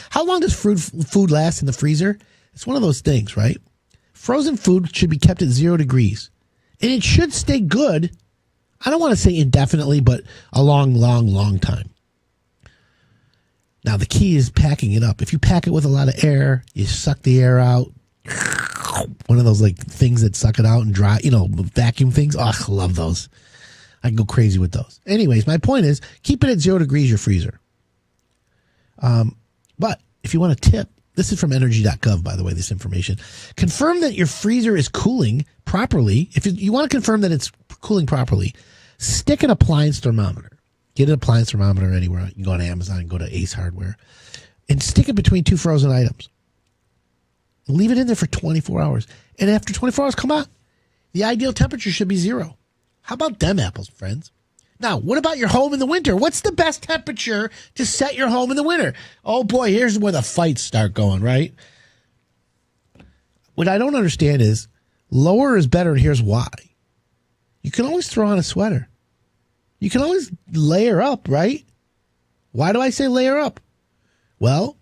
Speaker 1: how long does food last in the freezer? It's one of those things, right? Frozen food should be kept at 0 degrees. And it should stay good. I don't want to say indefinitely, but a long, long, long time. Now, the key is packing it up. If you pack it with a lot of air, you suck the air out. One of those like things that suck it out and dry, vacuum things. Oh, I love those. I can go crazy with those. Anyways, my point is keep it at 0 degrees, your freezer. But if you want a tip, this is from energy.gov, by the way, this information. Confirm that your freezer is cooling properly. If you want to confirm that it's cooling properly, stick an appliance thermometer. Get an appliance thermometer anywhere. You can go on Amazon and go to Ace Hardware and stick it between 2 frozen items. Leave it in there for 24 hours. And after 24 hours, come out. The ideal temperature should be 0. How about them apples, friends? Now, what about your home in the winter? What's the best temperature to set your home in the winter? Oh, boy, here's where the fights start going, right? What I don't understand is lower is better, and here's why. You can always throw on a sweater. You can always layer up, right? Why do I say layer up? Well,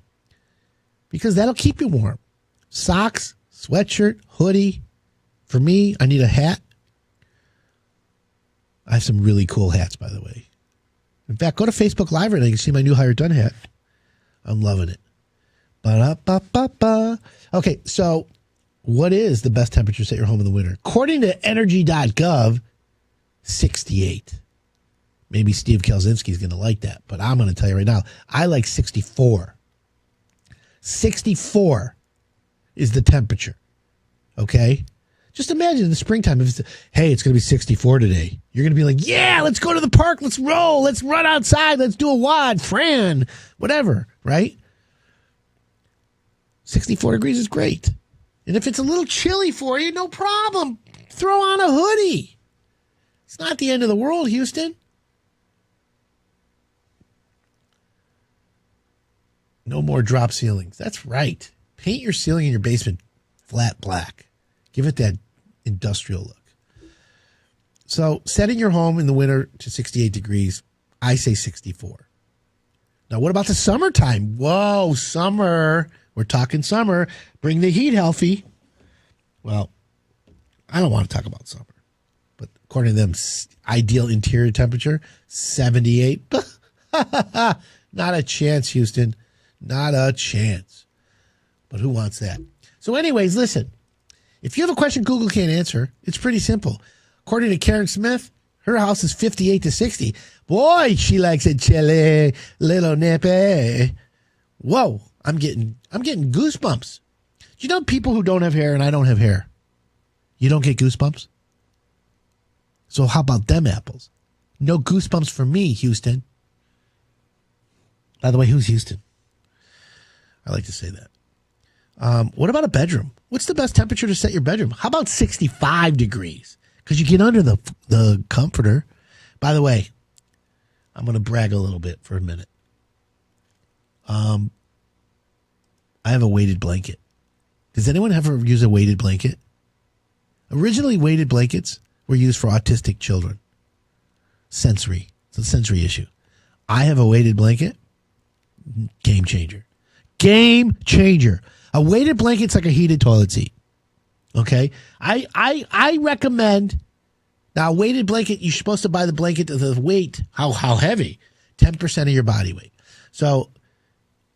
Speaker 1: because that'll keep you warm. Socks, sweatshirt, hoodie. For me, I need a hat. I have some really cool hats, by the way. In fact, go to Facebook Live right now. You can see my new Higher Done hat. I'm loving it. Ba-da-ba-ba-ba. Okay, so what is the best temperature to set your home in the winter? According to energy.gov, 68. Maybe Steve Kelzinski is going to like that, but I'm going to tell you right now, I like 64. 64 is the temperature, okay? Just imagine in the springtime, if it's going to be 64 today. You're going to be like, yeah, let's go to the park. Let's roll. Let's run outside. Let's do a wad, Fran, whatever, right? 64 degrees is great. And if it's a little chilly for you, no problem. Throw on a hoodie. It's not the end of the world, Houston. No more drop ceilings. That's right. Paint your ceiling in your basement flat black. Give it that industrial look. So setting your home in the winter to 68 degrees, I say 64. Now, what about the summertime? Whoa, summer. We're talking summer. Bring the heat, healthy. Well, I don't want to talk about summer. But according to them, ideal interior temperature, 78. Not a chance, Houston. Not a chance. But who wants that? So anyways, listen. If you have a question Google can't answer, it's pretty simple. According to Karen Smith, her house is 58 to 60. Boy, she likes it chilly, little nippy. Whoa, I'm getting goosebumps. Do you know people who don't have hair and I don't have hair? You don't get goosebumps? So how about them apples? No goosebumps for me, Houston. By the way, who's Houston? I like to say that. What about a bedroom? What's the best temperature to set your bedroom? How about 65 degrees? Because you get under the comforter. By the way, I'm going to brag a little bit for a minute. I have a weighted blanket. Does anyone ever use a weighted blanket? Originally, weighted blankets were used for autistic children. Sensory. It's a sensory issue. I have a weighted blanket. Game changer. Game changer. A weighted blanket's like a heated toilet seat. Okay? I recommend, now a weighted blanket, you're supposed to buy the blanket to the weight, how heavy? 10% of your body weight. So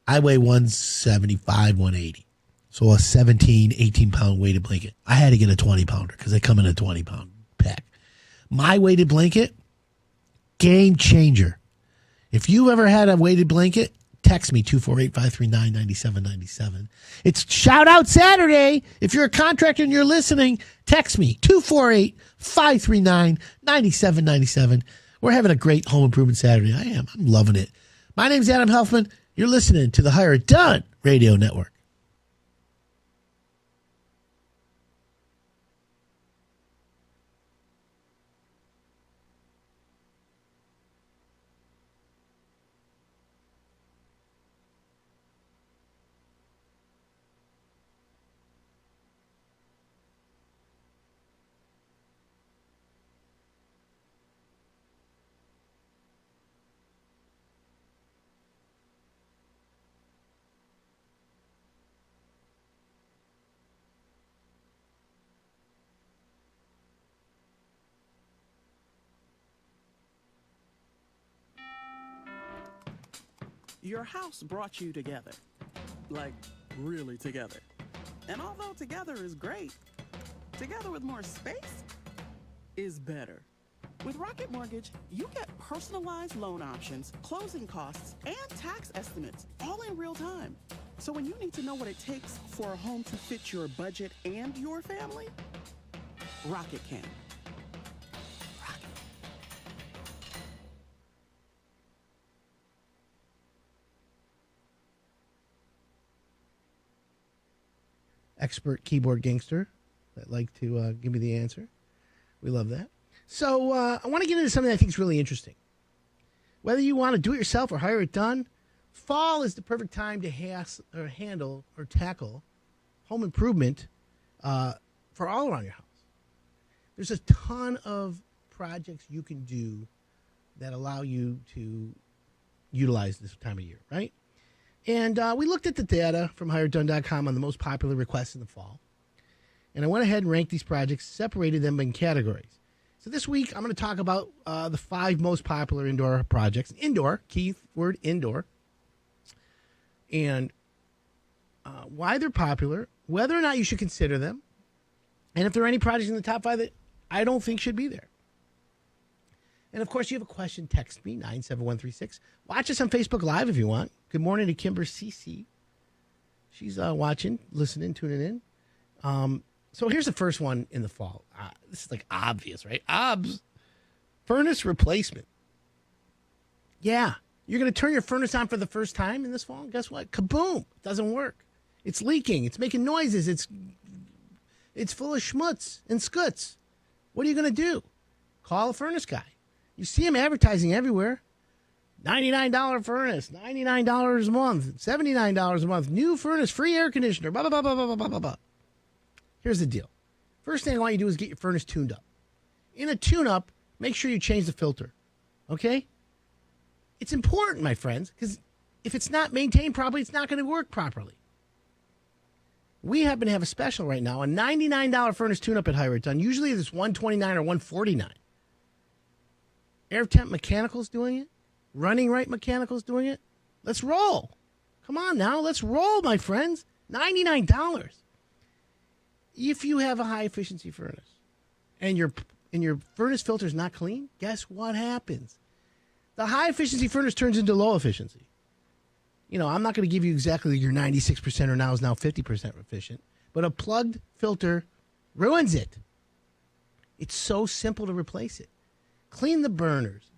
Speaker 1: I weigh 175, 180. So a 17, 18-pound weighted blanket. I had to get a 20-pounder because they come in a 20-pound pack. My weighted blanket, game changer. If you ever had a weighted blanket, text me, 248-539-9797. It's Shout Out Saturday. If you're a contractor and you're listening, text me, 248-539-9797. We're having a great home improvement Saturday. I am. I'm loving it. My name's Adam Helfman. You're listening to the Higher Done Radio Network.
Speaker 2: Your house brought you together. Like, really together. And although together is great, together with more space is better. With Rocket Mortgage, you get personalized loan options, closing costs, and tax estimates all in real time. So when you need to know what it takes for a home to fit your budget and your family, Rocket can.
Speaker 1: expert keyboard gangster that like to give me the answer. We love that. So I want to get into something I think is really interesting. Whether you want to do it yourself or hire it done, fall is the perfect time to handle or tackle home improvement for all around your house. There's a ton of projects you can do that allow you to utilize this time of year, right? And we looked at the data from HireItDone.com on the most popular requests in the fall. And I went ahead and ranked these projects, separated them in categories. So this week, I'm going to talk about the 5 most popular indoor projects. Indoor, key word, indoor. And why they're popular, whether or not you should consider them, and if there are any projects in the top 5 that I don't think should be there. And, of course, you have a question, text me, 97136. Watch us on Facebook Live if you want. Good morning to Kimber CC. She's watching, listening, tuning in. So here's the first one in the fall. This is like obvious, right? Furnace replacement. Yeah, you're going to turn your furnace on for the first time in this fall. Guess what? Kaboom. It doesn't work. It's leaking. It's making noises. It's full of schmutz and skuts. What are you going to do? Call a furnace guy. You see him advertising everywhere. $99 furnace, $99 a month, $79 a month, new furnace, free air conditioner, blah, blah, blah, blah, blah, blah, blah, blah. Here's the deal. First thing I want you to do is get your furnace tuned up. In a tune-up, make sure you change the filter, okay? It's important, my friends, because if it's not maintained properly, it's not going to work properly. We happen to have a special right now, a $99 furnace tune-up at Hire It Done. Usually it's $129 or $149. Air Temp Mechanical's doing it. Running Right Mechanical's doing it. Let's roll. Come on now. Let's roll, my friends. $99. If you have a high-efficiency furnace and your furnace filter is not clean, guess what happens? The high-efficiency furnace turns into low efficiency. You know, I'm not going to give you exactly your 96% or now is now 50% efficient, but a plugged filter ruins it. It's so simple to replace it. Clean the burners.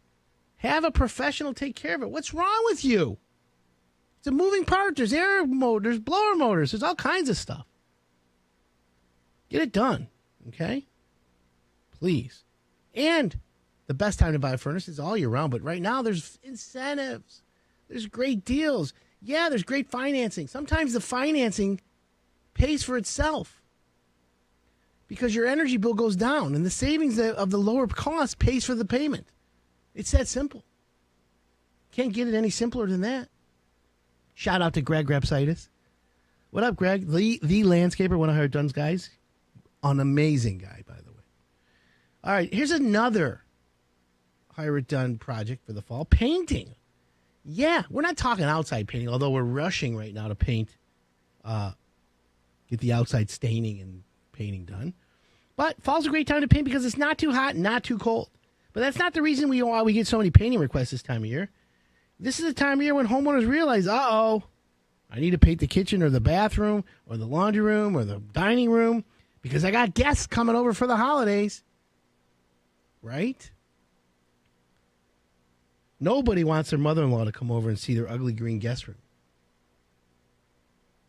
Speaker 1: Have a professional take care of it. What's wrong with you? It's a moving part. There's air motors, blower motors. There's all kinds of stuff. Get it done, okay? Please. And the best time to buy a furnace is all year round, but right now there's incentives. There's great deals. Yeah, there's great financing. Sometimes the financing pays for itself because your energy bill goes down and the savings of the lower cost pays for the payment. It's that simple. Can't get it any simpler than that. Shout out to Greg Grapsitis. What up, Greg? The landscaper, one of Hire It Done's guys. An amazing guy, by the way. All right, here's another Hire It Done project for the fall. Painting. Yeah, we're not talking outside painting, although we're rushing right now to paint, get the outside staining and painting done. But fall's a great time to paint because it's not too hot and not too cold. But that's not the reason why we get so many painting requests this time of year. This is the time of year when homeowners realize, I need to paint the kitchen or the bathroom or the laundry room or the dining room because I got guests coming over for the holidays. Right? Nobody wants their mother-in-law to come over and see their ugly green guest room.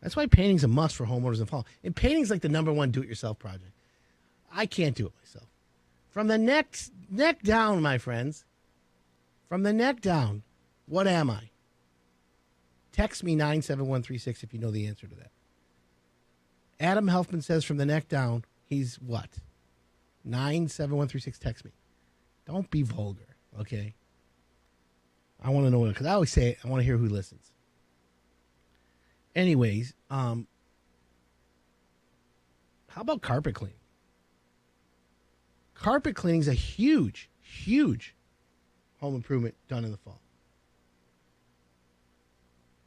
Speaker 1: That's why painting's a must for homeowners in the fall. And painting's like the #1 do-it-yourself project. I can't do it myself. From the neck down, my friends. From the neck down, what am I? Text me 97136 if you know the answer to that. Adam Helfman says from the neck down, he's what? 97136, text me. Don't be vulgar, okay? I want to know, because I always say I want to hear who listens. Anyways, how about carpet cleaning? Carpet cleaning is a huge, huge home improvement done in the fall.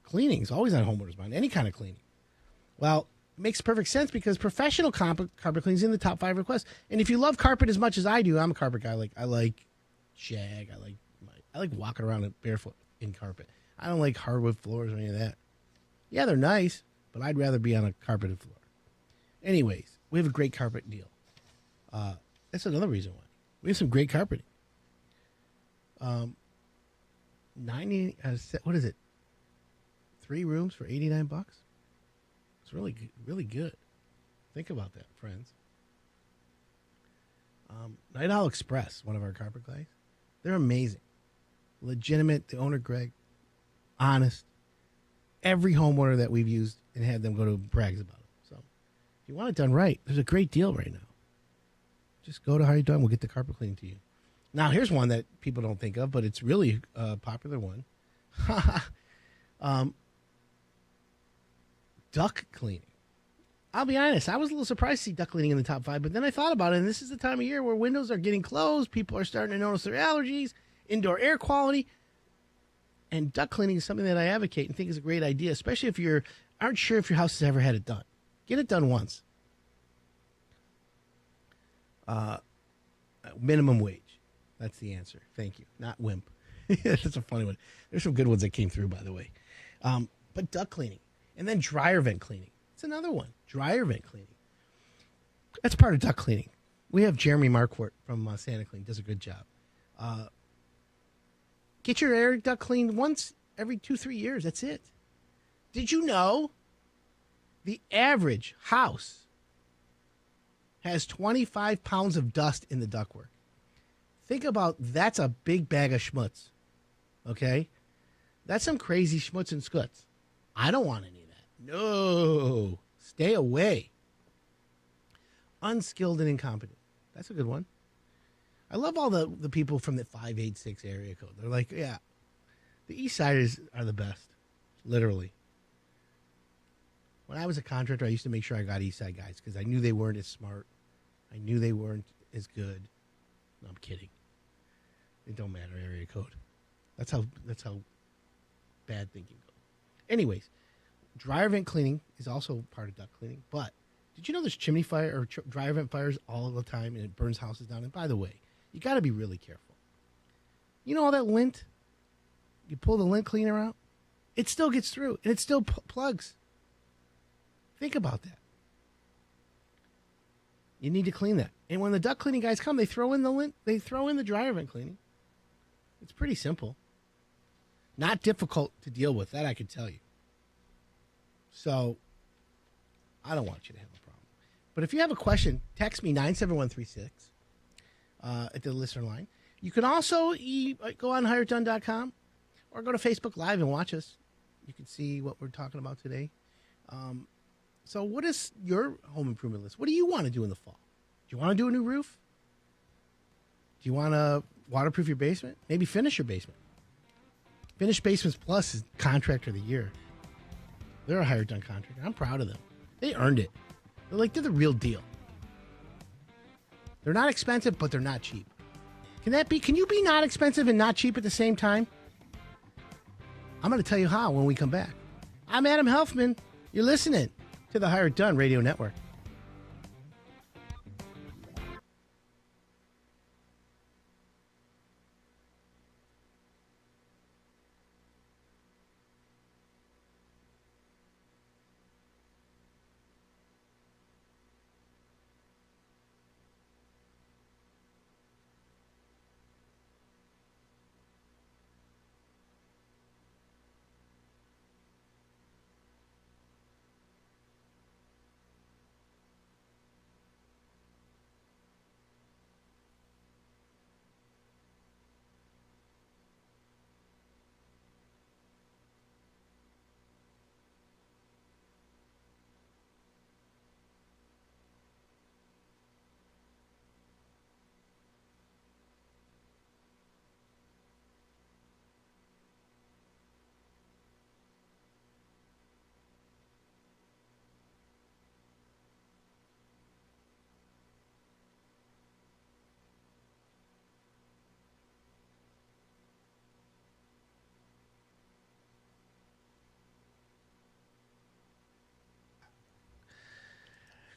Speaker 1: Cleaning is always on homeowners' mind, any kind of cleaning. Well, it makes perfect sense because professional carpet cleaning is in the top 5 requests. And if you love carpet as much as I do, I'm a carpet guy. I like shag. I like walking around barefoot in carpet. I don't like hardwood floors or any of that. Yeah, they're nice, but I'd rather be on a carpeted floor. Anyways, we have a great carpet deal. That's another reason why. We have some great carpeting. 90, what is it? 3 rooms for $89. It's really good. Think about that, friends. Night Owl Express, one of our carpet guys. They're amazing. Legitimate. The owner, Greg, honest. Every homeowner that we've used and had them go to brags about it. So if you want it done right, there's a great deal right now. Just go to How You Done. We'll get the carpet cleaned to you. Now, here's one that people don't think of, but it's really a popular one. Duct cleaning. I'll be honest, I was a little surprised to see duct cleaning in the top 5, but then I thought about it, and this is the time of year where windows are getting closed, people are starting to notice their allergies, indoor air quality, and duct cleaning is something that I advocate and think is a great idea, especially if you aren't sure if your house has ever had it done. Get it done once. Minimum wage. That's the answer. Thank you. Not wimp. That's a funny one. There's some good ones that came through, by the way. But duct cleaning. And then dryer vent cleaning. It's another one. Dryer vent cleaning. That's part of duct cleaning. We have Jeremy Marquardt from Santa Clean. Does a good job. Get your air duct cleaned once every 2-3 years. That's it. Did you know the average house has 25 pounds of dust in the ductwork? Think about that's a big bag of schmutz. Okay? That's some crazy schmutz and skuts. I don't want any of that. No. Stay away. Unskilled and incompetent. That's a good one. I love all the people from the 586 area code. They're like, yeah, the East Siders are the best. Literally. When I was a contractor, I used to make sure I got East Side guys because I knew they weren't as smart. I knew they weren't as good. No, I'm kidding. It don't matter, area code. That's how bad thinking goes. Anyways, dryer vent cleaning is also part of duct cleaning. But did you know there's chimney fire or dryer vent fires all the time and it burns houses down? And by the way, you got to be really careful. You know all that lint? You pull the lint cleaner out, it still gets through and it still plugs. Think about that. You need to clean that. And when the duct cleaning guys come, they throw in the lint. They throw in the dryer vent cleaning. It's pretty simple. Not difficult to deal with, that I can tell you. So, I don't want you to have a problem. But if you have a question, text me 97136 at the listener line. You can also go on HireItDone.com or go to Facebook Live and watch us. You can see what we're talking about today. So what is your home improvement list? What do you want to do in the fall? Do you want to do a new roof? Do you want to waterproof your basement? Maybe finish your basement. Finished Basements Plus is Contractor of the Year. They're a Hired Done contractor. I'm proud of them. They earned it. They're the real deal. They're not expensive, but they're not cheap. Can you be not expensive and not cheap at the same time? I'm going to tell you how when we come back. I'm Adam Helfman. You're listening to the Hired Done Radio Network.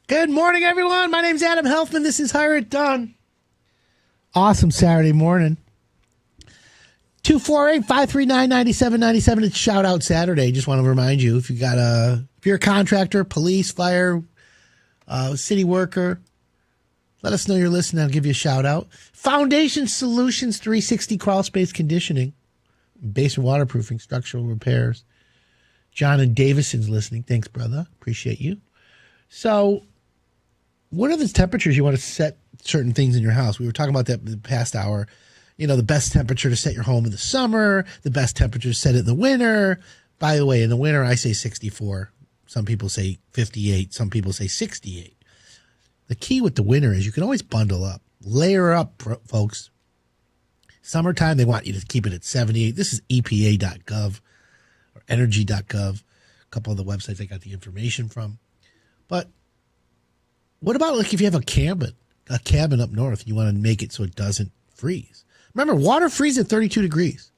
Speaker 1: Good morning, everyone. My name's Adam Helfman. This is Hire It Done. Awesome Saturday morning. 248-539-9797. It's Shout Out Saturday. Just want to remind you, if you're a contractor, police, fire, city worker, let us know you're listening. I'll give you a shout out. Foundation Solutions 360 Crawl Space Conditioning, basement waterproofing, structural repairs. John and Davison's listening. Thanks, brother. Appreciate you. So, what are the temperatures you want to set certain things in your house? We were talking about that in the past hour. You know, the best temperature to set your home in the summer, the best temperature to set it in the winter. By the way, in the winter, I say 64. Some people say 58. Some people say 68. The key with the winter is you can always bundle up. Layer up, folks. Summertime, they want you to keep it at 78. This is EPA.gov or energy.gov, a couple of the websites I got the information from. But what about like if you have a cabin up north, and you want to make it so it doesn't freeze? Remember, water freezes at 32 degrees.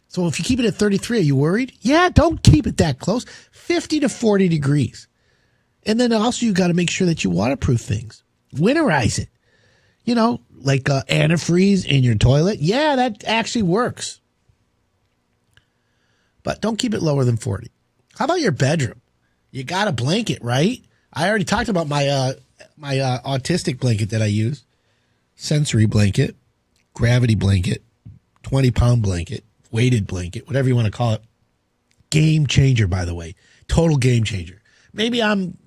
Speaker 1: So if you keep it at 33, are you worried? Yeah, don't keep it that close. 50 to 40 degrees. And then also you got to make sure that you waterproof things. Winterize it. You know, like antifreeze in your toilet. Yeah, that actually works. But don't keep it lower than 40. How about your bedroom? You got a blanket, right? I already talked about my autistic blanket that I use. Sensory blanket, gravity blanket, 20-pound blanket, weighted blanket, whatever you want to call it. Game changer, by the way. Total game changer. Maybe I'm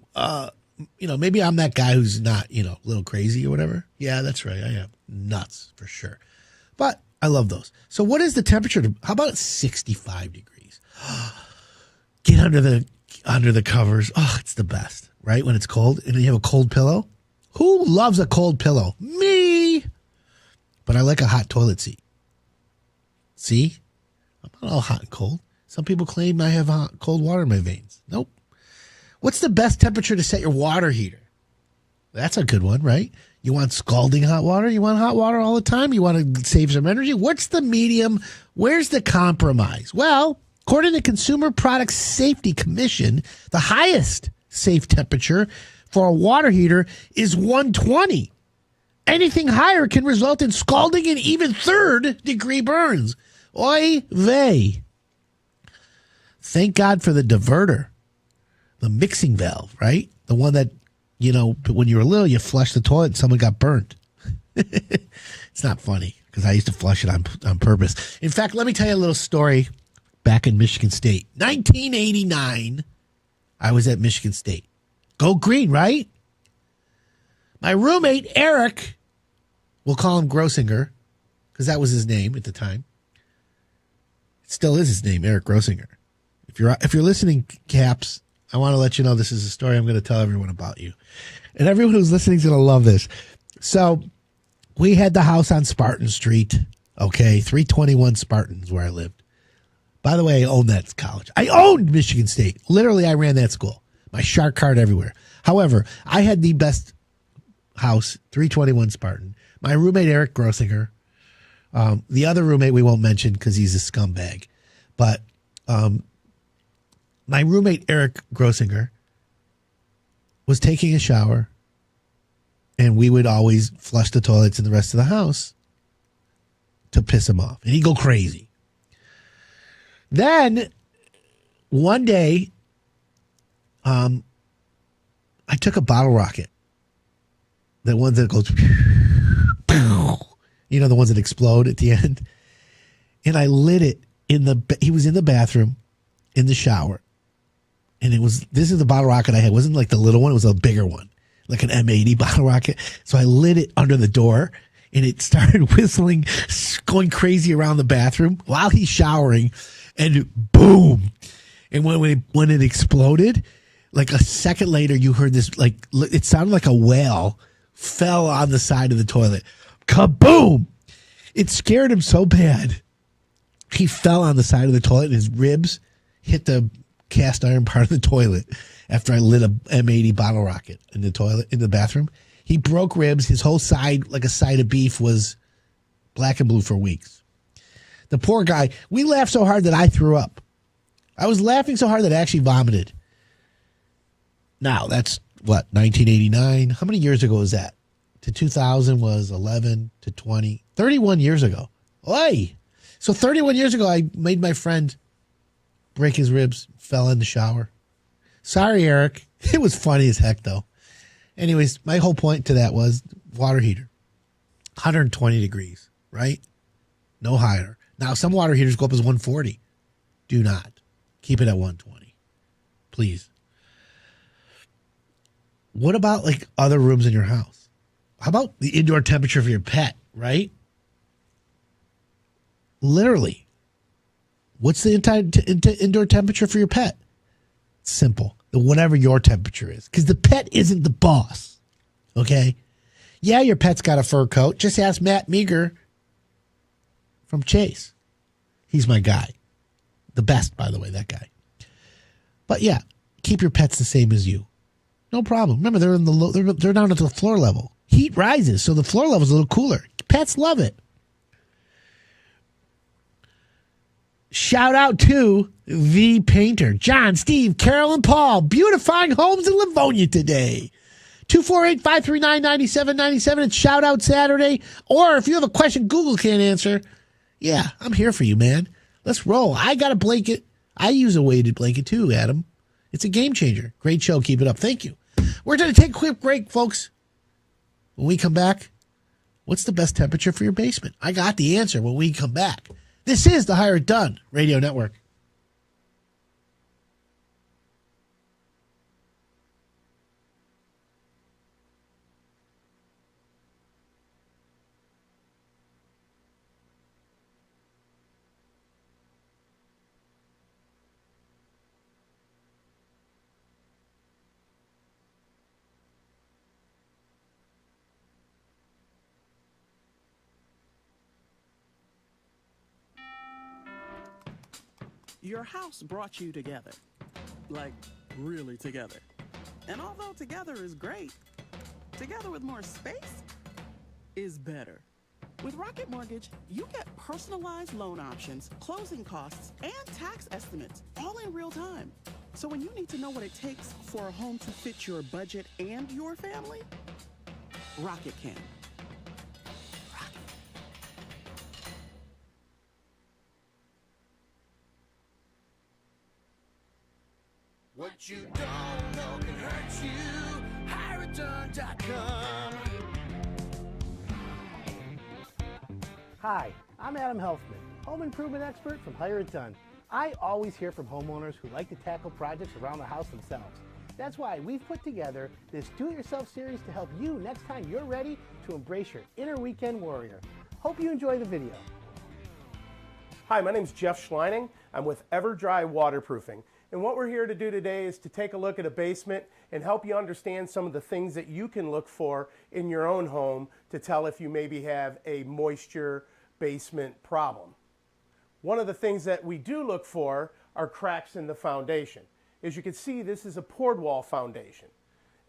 Speaker 1: maybe I'm that guy who's not, a little crazy or whatever. Yeah, that's right. I am nuts for sure. But I love those. So what is the temperature? How about 65 degrees? Get under the covers. Oh, it's the best, right? When it's cold and you have a cold pillow. Who loves a cold pillow? Me. But I like a hot toilet seat. See? I'm not all hot and cold. Some people claim I have cold water in my veins. Nope. What's the best temperature to set your water heater? That's a good one, right? You want scalding hot water? You want hot water all the time? You want to save some energy? What's the medium? Where's the compromise? Well, according to Consumer Product Safety Commission, the highest safe temperature for a water heater is 120. Anything higher can result in scalding and even third-degree burns. Oy vey. Thank God for the diverter. The mixing valve, right? The one that, when you were little, you flushed the toilet and someone got burnt. It's not funny because I used to flush it on purpose. In fact, let me tell you a little story back in Michigan State. 1989, I was at Michigan State. Go Green, right? My roommate, Eric, we'll call him Grossinger because that was his name at the time. It still is his name, Eric Grossinger. If you're listening, Caps, I want to let you know this is a story I'm going to tell everyone about you. And everyone who's listening is going to love this. So we had the house on Spartan Street. Okay, 321 Spartans where I lived. By the way, I owned that college. I owned Michigan State. Literally, I ran that school. My shark card everywhere. However, I had the best house, 321 Spartan. My roommate, Eric Grossinger. The other roommate we won't mention because he's a scumbag. But my roommate, Eric Grossinger, was taking a shower, and we would always flush the toilets in the rest of the house to piss him off. And he'd go crazy. Then, one day, I took a bottle rocket. The ones that goes, the ones that explode at the end. And I lit it he was in the bathroom, in the shower. And this is the bottle rocket I had. It wasn't like the little one. It was a bigger one, like an M80 bottle rocket. So I lit it under the door and it started whistling, going crazy around the bathroom while he's showering, and boom. And when it exploded, like a second later, you heard this, like, it sounded like a whale fell on the side of the toilet. Kaboom! It scared him so bad. He fell on the side of the toilet and his ribs hit the cast iron part of the toilet after I lit a M80 bottle rocket in the toilet, in the bathroom. He broke ribs. His whole side, like a side of beef, was black and blue for weeks. The poor guy, we laughed so hard that I threw up. I was laughing so hard that I actually vomited. Now, that's what, 1989? How many years ago was that? To 2000 was 11 to 20. 31 years ago. Oi! So 31 years ago, I made my friend break his ribs, fell in the shower. Sorry, Eric. It was funny as heck, though. Anyways, my whole point to that was water heater. 120 degrees, right? No higher. Now, some water heaters go up as 140. Do not. Keep it at 120. Please. What about like other rooms in your house? How about the indoor temperature for your pet, right? Literally. What's the indoor temperature for your pet? Simple. Whatever your temperature is. Because the pet isn't the boss. Okay? Yeah, your pet's got a fur coat. Just ask Matt Meager from Chase. He's my guy. The best, by the way, that guy. But yeah, keep your pets the same as you. No problem. Remember, they're in the they're down at the floor level. Heat rises, so the floor level is a little cooler. Pets love it. Shout out to the painter, John, Steve, Carol, and Paul, beautifying homes in Livonia today. 248-539-9797. It's Shout Out Saturday. Or if you have a question Google can't answer, yeah, I'm here for you, man. Let's roll. I got a blanket. I use a weighted blanket too, Adam. It's a game changer. Great show. Keep it up. Thank you. We're going to take a quick break, folks. When we come back, what's the best temperature for your basement? I got the answer when we come back. This is the Hire It Done Radio Network.
Speaker 2: Your house brought you together. Like, really together. And although together is great, together with more space is better. With Rocket Mortgage, you get personalized loan options, closing costs, and tax estimates all in real time. So when you need to know what it takes for a home to fit your budget and your family, Rocket can.
Speaker 6: What you don't know can hurt you. HireItDone.com.
Speaker 5: Hi, I'm Adam Helfman, home improvement expert from Hire It Done. I always hear from homeowners who like to tackle projects around the house themselves. That's why we've put together this Do-It-Yourself series to help you next time you're ready to embrace your inner weekend warrior. Hope you enjoy the video.
Speaker 8: Hi, my name is Jeff Schleining. I'm with EverDry Waterproofing. And what we're here to do today is to take a look at a basement and help you understand some of the things that you can look for in your own home to tell if you maybe have a moisture basement problem. One of the things that we do look for are cracks in the foundation. As you can see, this is a poured wall foundation.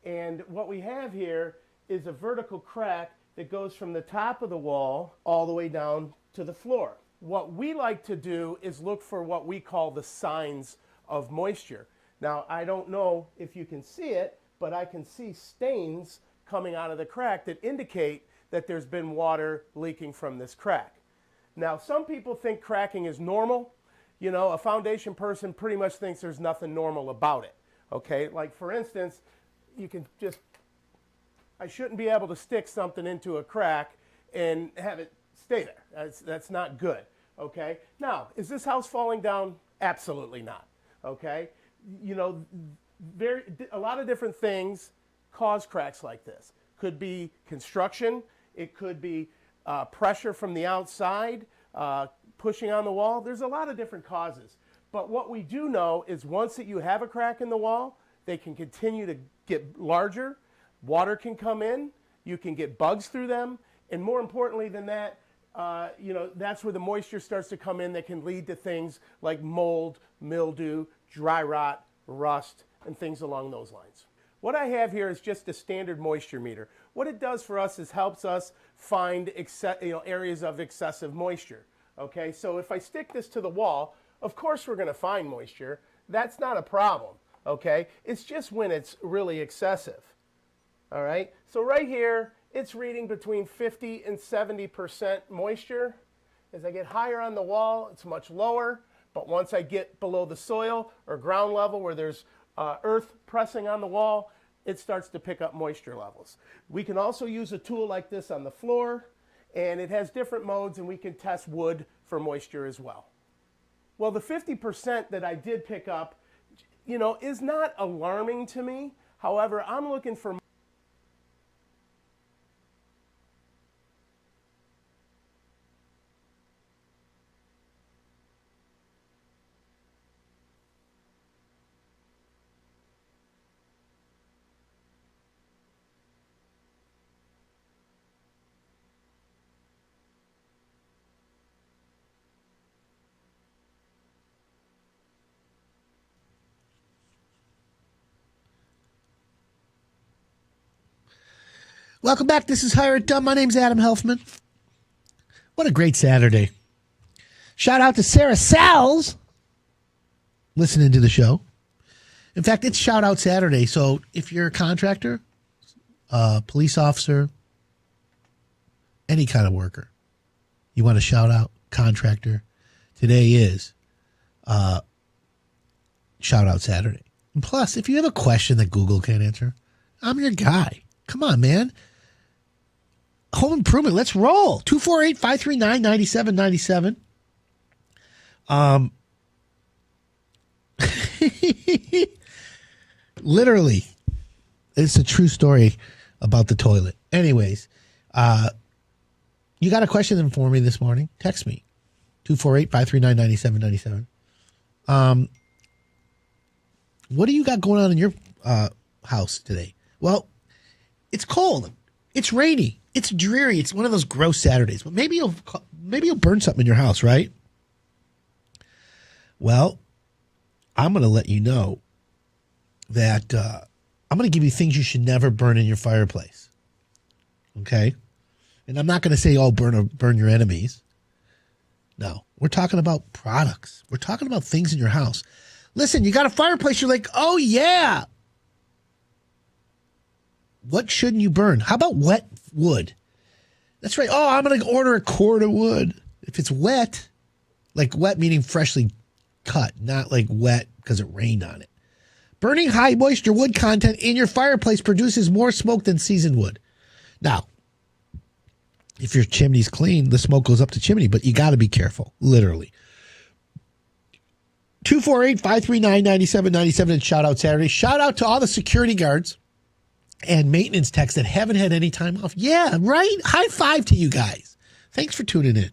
Speaker 8: And what we have here is a vertical crack that goes from the top of the wall all the way down to the floor. What we like to do is look for what we call the signs of moisture. Now, I don't know if you can see it, but I can see stains coming out of the crack that indicate that there's been water leaking from this crack. Now, some people think cracking is normal. You know, a foundation person pretty much thinks there's nothing normal about it. Okay, like for instance, you can just, I shouldn't be able to stick something into a crack and have it stay there. That's not good. Okay, now, is this house falling down? Absolutely not. Okay, you know, a lot of different things cause cracks like this. Could be construction, it could be pressure from the outside, pushing on the wall. There's a lot of different causes. But what we do know is once that you have a crack in the wall, they can continue to get larger, water can come in, you can get bugs through them, and more importantly than that, you know, that's where the moisture starts to come in that can lead to things like mold, mildew, dry rot, rust, and things along those lines. What I have here is just a standard moisture meter. What it does for us is helps us find areas of excessive moisture. Okay, so if I stick this to the wall, of course we're going to find moisture. That's not a problem. Okay, it's just when it's really excessive. All right, so right here, it's reading between 50 and 70% moisture. As I get higher on the wall, it's much lower. But once I get below the soil or ground level where there's earth pressing on the wall, it starts to pick up moisture levels. We can also use a tool like this on the floor, and it has different modes, and we can test wood for moisture as well. Well, the 50% that I did pick up, you know, is not alarming to me. However, I'm looking for
Speaker 1: Welcome back. This is Hire It Done. My name's Adam Helfman. What a great Saturday. Shout out to Sarah Salles listening to the show. In fact, it's Shout Out Saturday. So if you're a contractor, police officer, any kind of worker, you want to shout out contractor, today is Shout Out Saturday. And plus, if you have a question that Google can't answer, I'm your guy. Come on, man. Home improvement. Let's roll. 248-539-9797. Literally, it's a true story about the toilet. Anyways, you got a question for me this morning? Text me. 248-539-9797. What do you got going on in your house today? Well, it's cold. It's rainy. It's dreary. It's one of those gross Saturdays. But maybe you'll burn something in your house, right? Well, I'm going to let you know that I'm going to give you things you should never burn in your fireplace. Okay? And I'm not going to say, oh, burn your enemies. No. We're talking about products. We're talking about things in your house. Listen, you got a fireplace. You're like, oh, yeah. What shouldn't you burn? How about wet wood? That's right. Oh, I'm going to order a cord of wood. If it's wet, like wet meaning freshly cut, not like wet because it rained on it. Burning high moisture wood content in your fireplace produces more smoke than seasoned wood. Now, if your chimney's clean, the smoke goes up the chimney, but you got to be careful, literally. 248-539-9797 and Shout Out Saturday. Shout out to all the security guards and maintenance techs that haven't had any time off. Yeah, right? High five to you guys. Thanks for tuning in.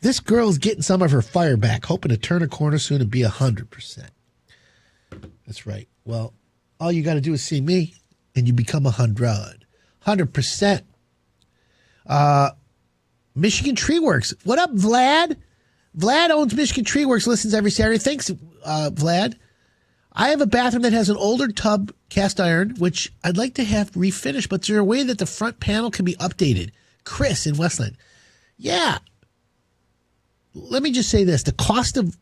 Speaker 1: This girl's getting some of her fire back, hoping to turn a corner soon and be 100%. That's right. Well, all you got to do is see me, and you become 100%. Michigan Tree Works. What up, Vlad? Vlad owns Michigan Tree Works, listens every Saturday. Thanks, Vlad. I have a bathroom that has an older tub cast iron, which I'd like to have refinished, but is there a way that the front panel can be updated? Chris in Westland. Yeah. Let me just say this. The cost of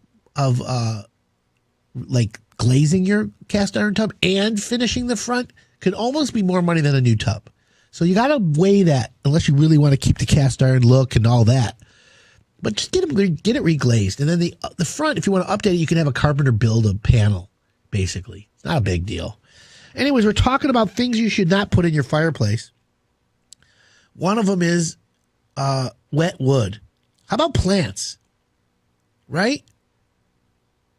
Speaker 1: like glazing your cast iron tub and finishing the front could almost be more money than a new tub. So you got to weigh that unless you really want to keep the cast iron look and all that. But just get it reglazed. And then the front, if you want to update it, you can have a carpenter build a panel, basically. It's not a big deal. Anyways, we're talking about things you should not put in your fireplace. One of them is wet wood. How about plants? Right?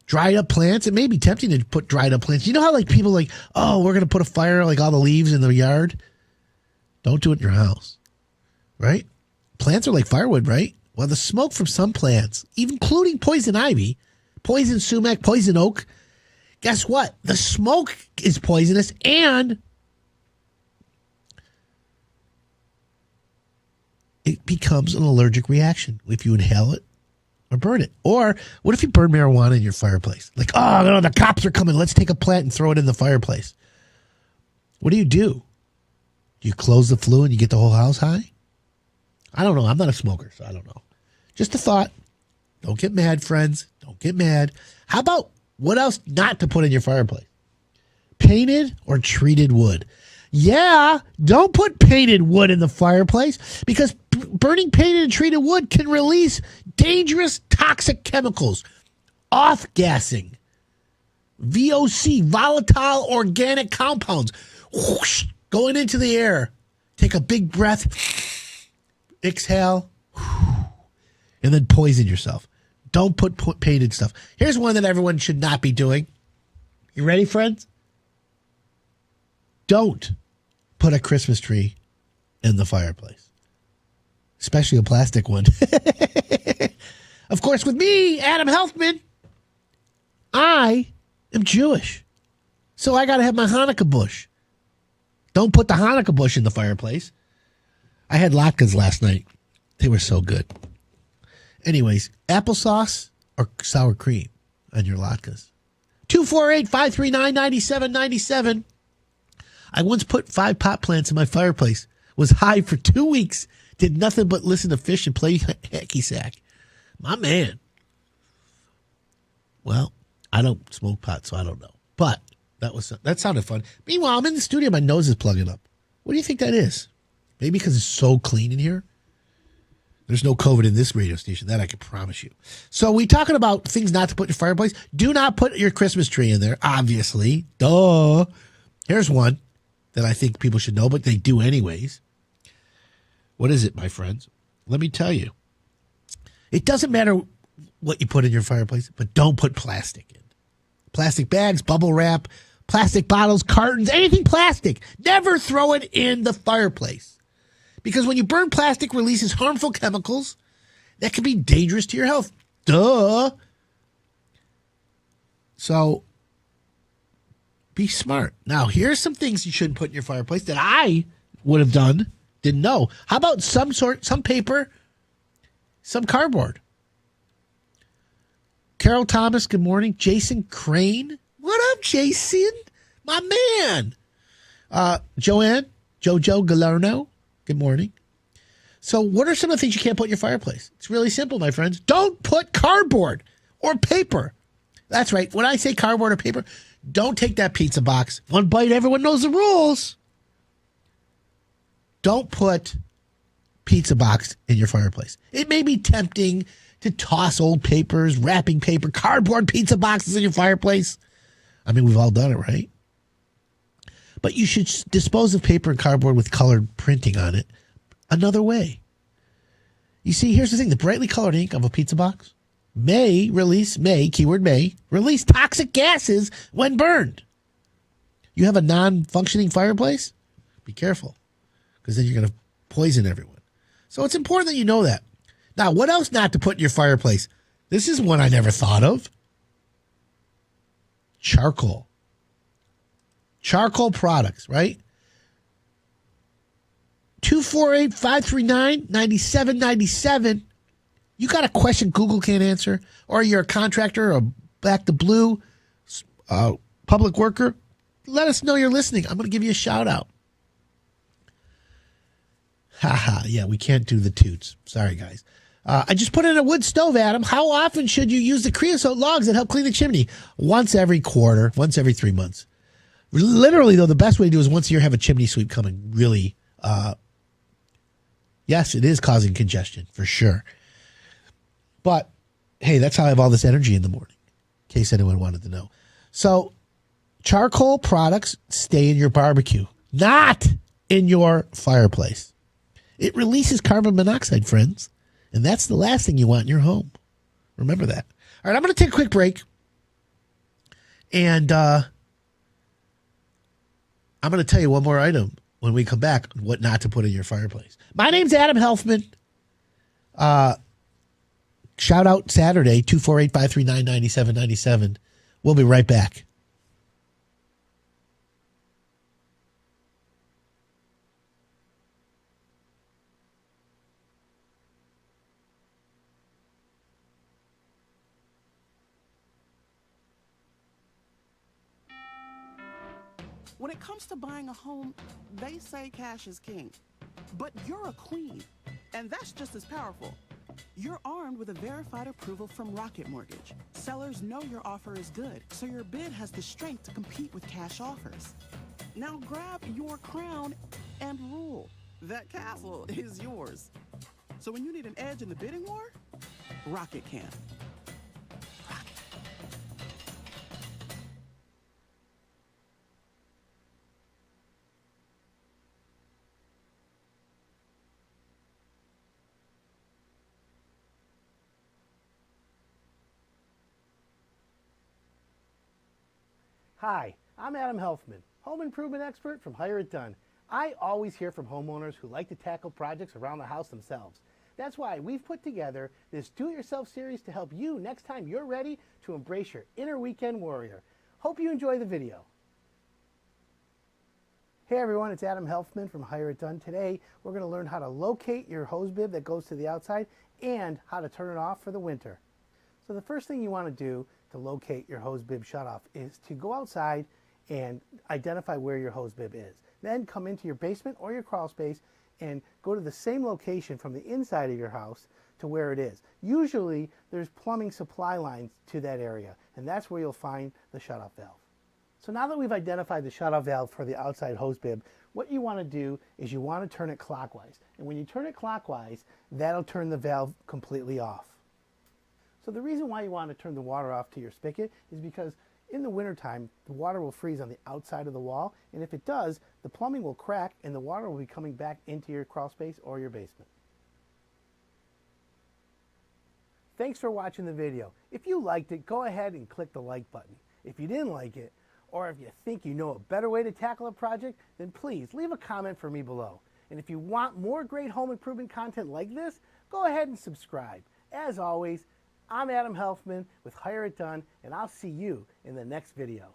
Speaker 1: Dried up plants. It may be tempting to put dried up plants. You know how like people like, oh, we're going to put a fire, like all the leaves in the yard? Don't do it in your house. Right? Plants are like firewood, right? Well, the smoke from some plants, including poison ivy, poison sumac, poison oak, guess what? The smoke is poisonous and it becomes an allergic reaction if you inhale it or burn it. Or what if you burn marijuana in your fireplace? Like, oh, no, the cops are coming. Let's take a plant and throw it in the fireplace. What do? Do you close the flue and you get the whole house high? I don't know. I'm not a smoker, so I don't know. Just a thought. Don't get mad, friends. Don't get mad. How about what else not to put in your fireplace? Painted or treated wood. Yeah, don't put painted wood in the fireplace because burning painted and treated wood can release dangerous toxic chemicals, off-gassing, VOC, volatile organic compounds, whoosh, going into the air. Take a big breath, exhale, and then poison yourself. Don't put painted stuff. Here's one that everyone should not be doing. You ready, friends? don't put a Christmas tree in the fireplace, especially a plastic one. Of course, with me, Adam Healthman, I am Jewish. So I got to have my Hanukkah bush. Don't put the Hanukkah bush in the fireplace. I had latkes last night. They were so good. Anyways, applesauce or sour cream on your latkes. 248-539-9797. I once put 5 pot plants in my fireplace. Was high for 2 weeks. Did nothing but listen to Fish and play hacky sack. My man. Well, I don't smoke pot, so I don't know. But that sounded fun. Meanwhile, I'm in the studio. My nose is plugging up. What do you think that is? Maybe because it's so clean in here? There's no COVID in this radio station. That I can promise you. So we talking about things not to put in your fireplace. Do not put your Christmas tree in there, obviously. Duh. Here's one that I think people should know, but they do anyways. What is it, my friends? Let me tell you. It doesn't matter what you put in your fireplace, but don't put plastic in. Plastic bags, bubble wrap, plastic bottles, cartons, anything plastic. Never throw it in the fireplace. Because when you burn plastic, releases harmful chemicals that can be dangerous to your health. Duh. So be smart. Now, here's some things you shouldn't put in your fireplace that I would have done, didn't know. How about some paper, some cardboard? Carol Thomas, good morning. Jason Crane. What up, Jason? My man. Joanne, Jojo Galerno, good morning. So what are some of the things you can't put in your fireplace? It's really simple, my friends. Don't put cardboard or paper. That's right. When I say cardboard or paper, don't take that pizza box. One bite, everyone knows the rules. Don't put pizza box in your fireplace. It may be tempting to toss old papers, wrapping paper, cardboard pizza boxes in your fireplace. I mean, we've all done it, right? But you should dispose of paper and cardboard with colored printing on it another way. You see, here's the thing. The brightly colored ink of a pizza box keyword may, release toxic gases when burned. You have a non-functioning fireplace? Be careful, because then you're going to poison everyone. So it's important that you know that. Now, what else not to put in your fireplace? This is one I never thought of. Charcoal. Charcoal products, right? 248-539-9797. You got a question Google can't answer, or you're a contractor or back to blue public worker, let us know you're listening. I'm going to give you a shout out. Haha, yeah, we can't do the toots. Sorry, guys. I just put in a wood stove, Adam. How often should you use the creosote logs that help clean the chimney? Once every quarter, once every 3 months. Literally, though, the best way to do is once a year have a chimney sweep coming. Really, yes, it is causing congestion, for sure. But, hey, that's how I have all this energy in the morning, in case anyone wanted to know. So, charcoal products stay in your barbecue, not in your fireplace. It releases carbon monoxide, friends. And that's the last thing you want in your home. Remember that. All right, I'm going to take a quick break. And I'm going to tell you one more item when we come back, what not to put in your fireplace. My name's Adam Healthman. Shout out Saturday, 248-539-9797. We'll be right back.
Speaker 2: When it comes to buying a home, they say cash is king. But you're a queen, and that's just as powerful. You're armed with a verified approval from Rocket Mortgage. Sellers know your offer is good, so your bid has the strength to compete with cash offers. Now grab your crown and rule. That castle is yours. So when you need an edge in the bidding war, Rocket can.
Speaker 5: Hi, I'm Adam Healthman, home improvement expert from Hire It Done. I always hear from homeowners who like to tackle projects around the house themselves. That's why we've put together this Do-It-Yourself series to help you next time you're ready to embrace your inner weekend warrior. Hope you enjoy the video. Hey everyone, it's Adam Helfman from Hire It Done. Today we're going to learn how to locate your hose bib that goes to the outside and how to turn it off for the winter. So the first thing you want to do to locate your hose bib shutoff is to go outside and identify where your hose bib is. Then come into your basement or your crawl space and go to the same location from the inside of your house to where it is. Usually there's plumbing supply lines to that area, and that's where you'll find the shutoff valve. So now that we've identified the shutoff valve for the outside hose bib, what you want to do is you want to turn it clockwise. And when you turn it clockwise, that'll turn the valve completely off. So the reason why you want to turn the water off to your spigot is because in the wintertime, the water will freeze on the outside of the wall, and if it does, the plumbing will crack and the water will be coming back into your crawl space or your basement. Thanks for watching the video. If you liked it, go ahead and click the like button. If you didn't like it, or if you think you know a better way to tackle a project, then please leave a comment for me below. And if you want more great home improvement content like this, go ahead and subscribe. As always, I'm Adam Helfman with Hire It Done, and I'll see you in the next video.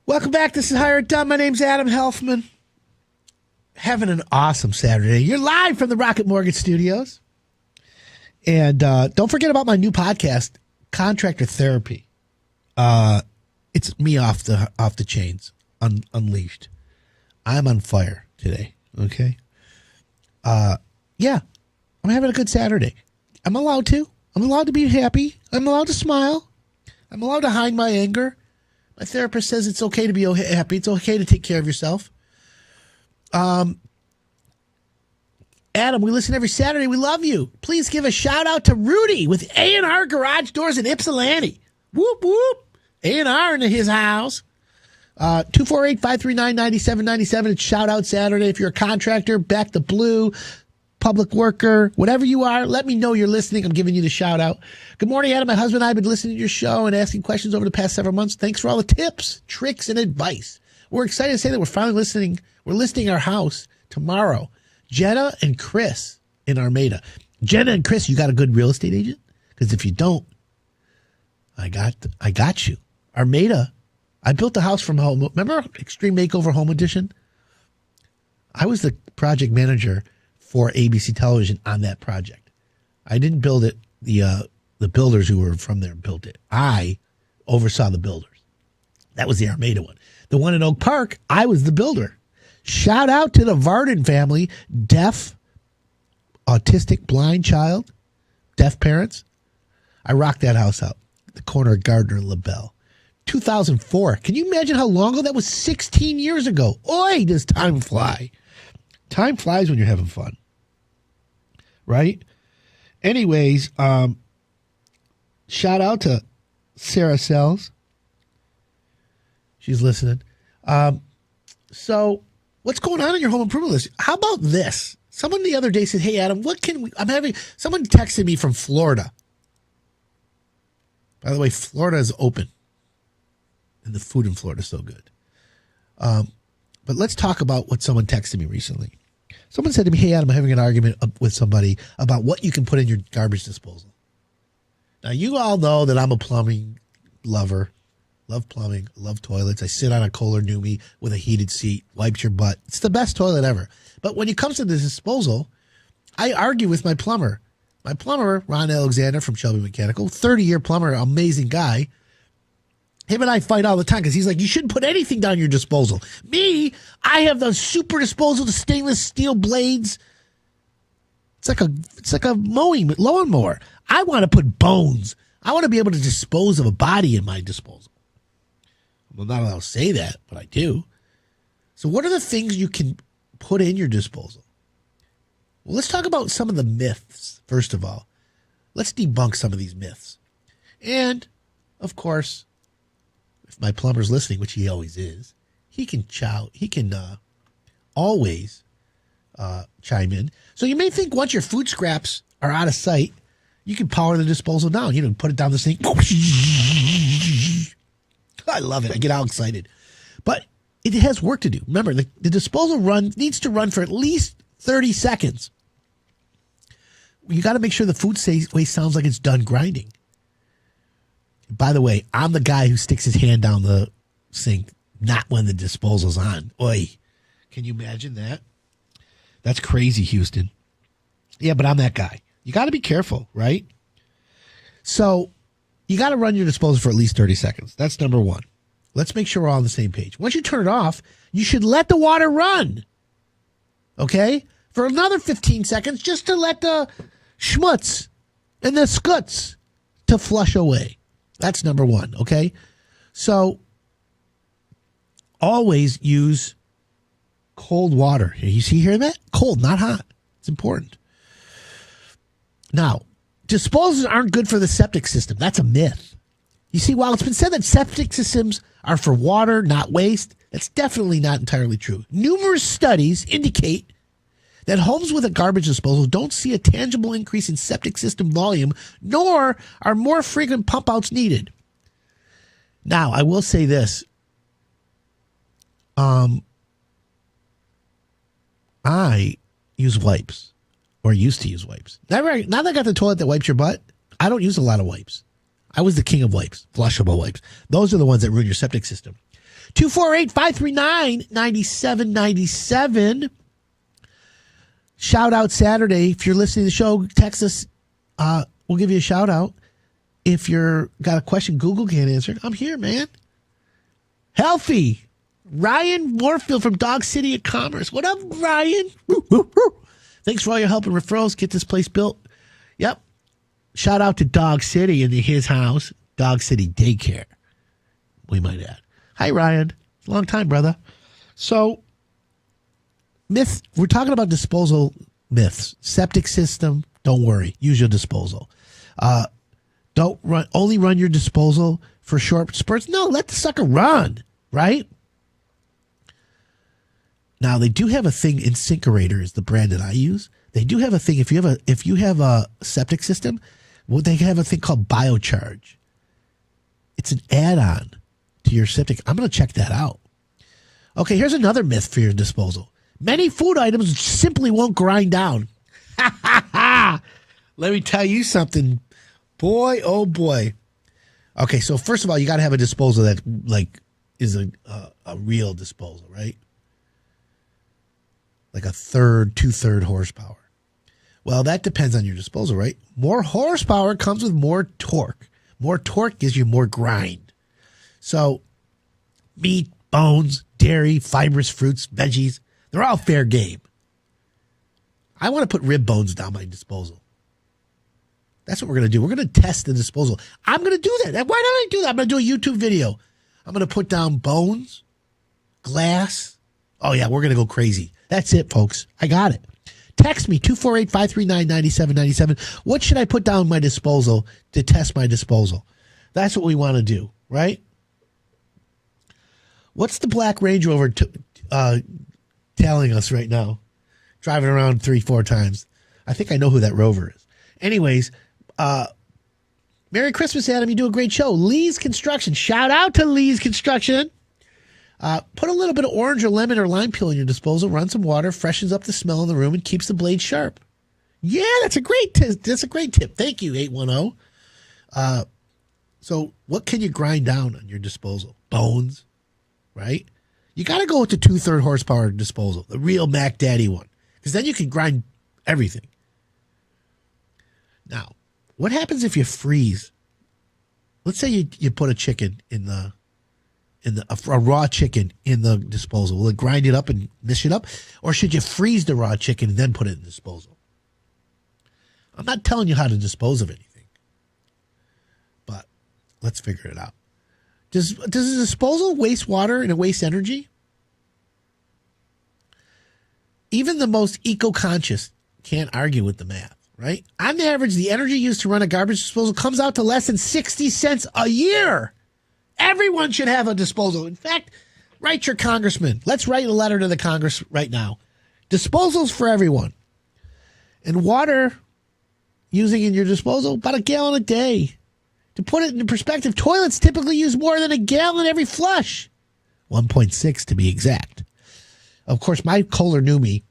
Speaker 1: Welcome back. This is Hire It Done. My name's Adam Helfman. Having an awesome Saturday. You're live from the Rocket Mortgage Studios. And don't forget about my new podcast, Contractor Therapy. It's me off the chains, unleashed. I'm on fire today, okay? Yeah, I'm having a good Saturday. I'm allowed to. I'm allowed to be happy. I'm allowed to smile. I'm allowed to hide my anger. My therapist says it's okay to be happy. It's okay to take care of yourself. Adam, we listen every Saturday. We love you. Please give a shout out to Rudy with A&R Garage Doors in Ypsilanti. Whoop, whoop. A&R in his house. 248-539-9797. It's shout out Saturday. If you're a contractor, back the blue, public worker, whatever you are, let me know you're listening. I'm giving you the shout out. Good morning, Adam. My husband and I have been listening to your show and asking questions over the past several months. Thanks for all the tips, tricks, and advice. We're excited to say that we're finally listening. We're listing our house tomorrow. Jenna and Chris in Armada. Jenna and Chris, you got a good real estate agent? Because if you don't, I got you. Armada, I built the house from home. Remember Extreme Makeover Home Edition? I was the project manager for ABC Television on that project. I didn't build it. The the builders who were from there built it. I oversaw the builders. That was the Armada one. The one in Oak Park, I was the builder. Shout out to the Varden family, deaf, autistic, blind child, deaf parents. I rocked that house out, the corner of Gardner and LaBelle. 2004. Can you imagine how long ago? That was 16 years ago. Oi, does time fly. Time flies when you're having fun. Right? Anyways, shout out to Sarah Sells. She's listening. So what's going on in your home improvement list? How about this? Someone the other day said, hey, Adam, someone texted me from Florida. By the way, Florida is open. And the food in Florida is so good. But let's talk about what someone texted me recently. Someone said to me, hey, Adam, I'm having an argument with somebody about what you can put in your garbage disposal. Now, you all know that I'm a plumbing lover. Love plumbing, love toilets. I sit on a Kohler Numi with a heated seat, wipes your butt. It's the best toilet ever. But when it comes to the disposal, I argue with my plumber. My plumber, Ron Alexander from Shelby Mechanical, 30-year plumber, amazing guy. Him and I fight all the time because he's like, you shouldn't put anything down your disposal. Me, I have the super disposal, the stainless steel blades. It's like a mowing lawnmower. I want to put bones. I want to be able to dispose of a body in my disposal. I'm not allowed to say that, but I do. So what are the things you can put in your disposal? Well, let's talk about some of the myths, first of all. Let's debunk some of these myths. And, of course, if my plumber's listening, which he always is, he can always chime in. So you may think once your food scraps are out of sight, you can power the disposal down. You know, put it down the sink. I love it. I get all excited. But it has work to do. Remember, the disposal run needs to run for at least 30 seconds. You got to make sure the food waste sounds like it's done grinding. By the way, I'm the guy who sticks his hand down the sink, not when the disposal's on. Oi. Can you imagine that? That's crazy, Houston. Yeah, but I'm that guy. You got to be careful, right? So you got to run your disposal for at least 30 seconds. That's number one. Let's make sure we're all on the same page. Once you turn it off, you should let the water run. Okay? For another 15 seconds, just to let the schmutz and the skuts to flush away. That's number one, okay? So always use cold water. You hear that? Cold, not hot. It's important. Now, disposals aren't good for the septic system. That's a myth. You see, while it's been said that septic systems are for water, not waste, that's definitely not entirely true. Numerous studies indicate that homes with a garbage disposal don't see a tangible increase in septic system volume, nor are more frequent pump outs needed. Now, I will say this. I use wipes, or used to use wipes. Now that I got the toilet that wipes your butt, I don't use a lot of wipes. I was the king of wipes, flushable wipes. Those are the ones that ruin your septic system. 248-539-9797. Shout out Saturday. If you're listening to the show, text us. We'll give you a shout out. If you're got a question Google can't answer, I'm here, man. Healthy. Ryan Warfield from Dog City of Commerce. What up, Ryan? Woo, woo, woo. Thanks for all your help and referrals. Get this place built. Yep. Shout out to Dog City and his house, Dog City Daycare, we might add. Hi, Ryan. Long time, brother. So, we're talking about disposal myths. Septic system, don't worry. Use your disposal. Only run your disposal for short spurts. No, let the sucker run, right? Now, they do have a thing, InSinkErator is the brand that I use. They do have a thing, if you have a septic system, well, they have a thing called Biocharge. It's an add-on to your septic. I'm going to check that out. Okay, here's another myth for your disposal. Many food items simply won't grind down. Let me tell you something. Boy, oh boy. Okay, so first of all, you got to have a disposal that is a real disposal, right? Like a 2/3 horsepower. Well, that depends on your disposal, right? More horsepower comes with more torque. More torque gives you more grind. So meat, bones, dairy, fibrous fruits, veggies, they're all fair game. I want to put rib bones down my disposal. That's what we're going to do. We're going to test the disposal. I'm going to do that. Why don't I do that? I'm going to do a YouTube video. I'm going to put down bones, glass. Oh, yeah, we're going to go crazy. That's it, folks. I got it. Text me, 248-539-9797. What should I put down my disposal to test my disposal? That's what we want to do, right? What's the black Range Rover telling us right now? Driving around 3-4 times. I think I know who that Rover is. Anyways, Merry Christmas, Adam. You do a great show. Lee's Construction. Shout out to Lee's Construction. Put a little bit of orange or lemon or lime peel in your disposal. Run some water, freshens up the smell in the room, and keeps the blade sharp. Yeah, that's a great tip. Thank you, 810. So what can you grind down on your disposal? Bones, right? You got to go with the 2/3 horsepower disposal, the real Mac Daddy one, because then you can grind everything. Now, what happens if you freeze? Let's say you put a chicken a raw chicken in the disposal. Will it grind it up and mish it up? Or should you freeze the raw chicken and then put it in the disposal? I'm not telling you how to dispose of anything, but let's figure it out. Does a disposal waste water and it waste energy? Even the most eco-conscious can't argue with the math, right? On average, the energy used to run a garbage disposal comes out to less than 60 cents a year. Everyone should have a disposal. In fact, write your congressman. Let's write a letter to the Congress right now. Disposals for everyone. And water using in your disposal, about a gallon a day. To put it into perspective, toilets typically use more than a gallon every flush. 1.6 to be exact. Of course, my Kohler knew me.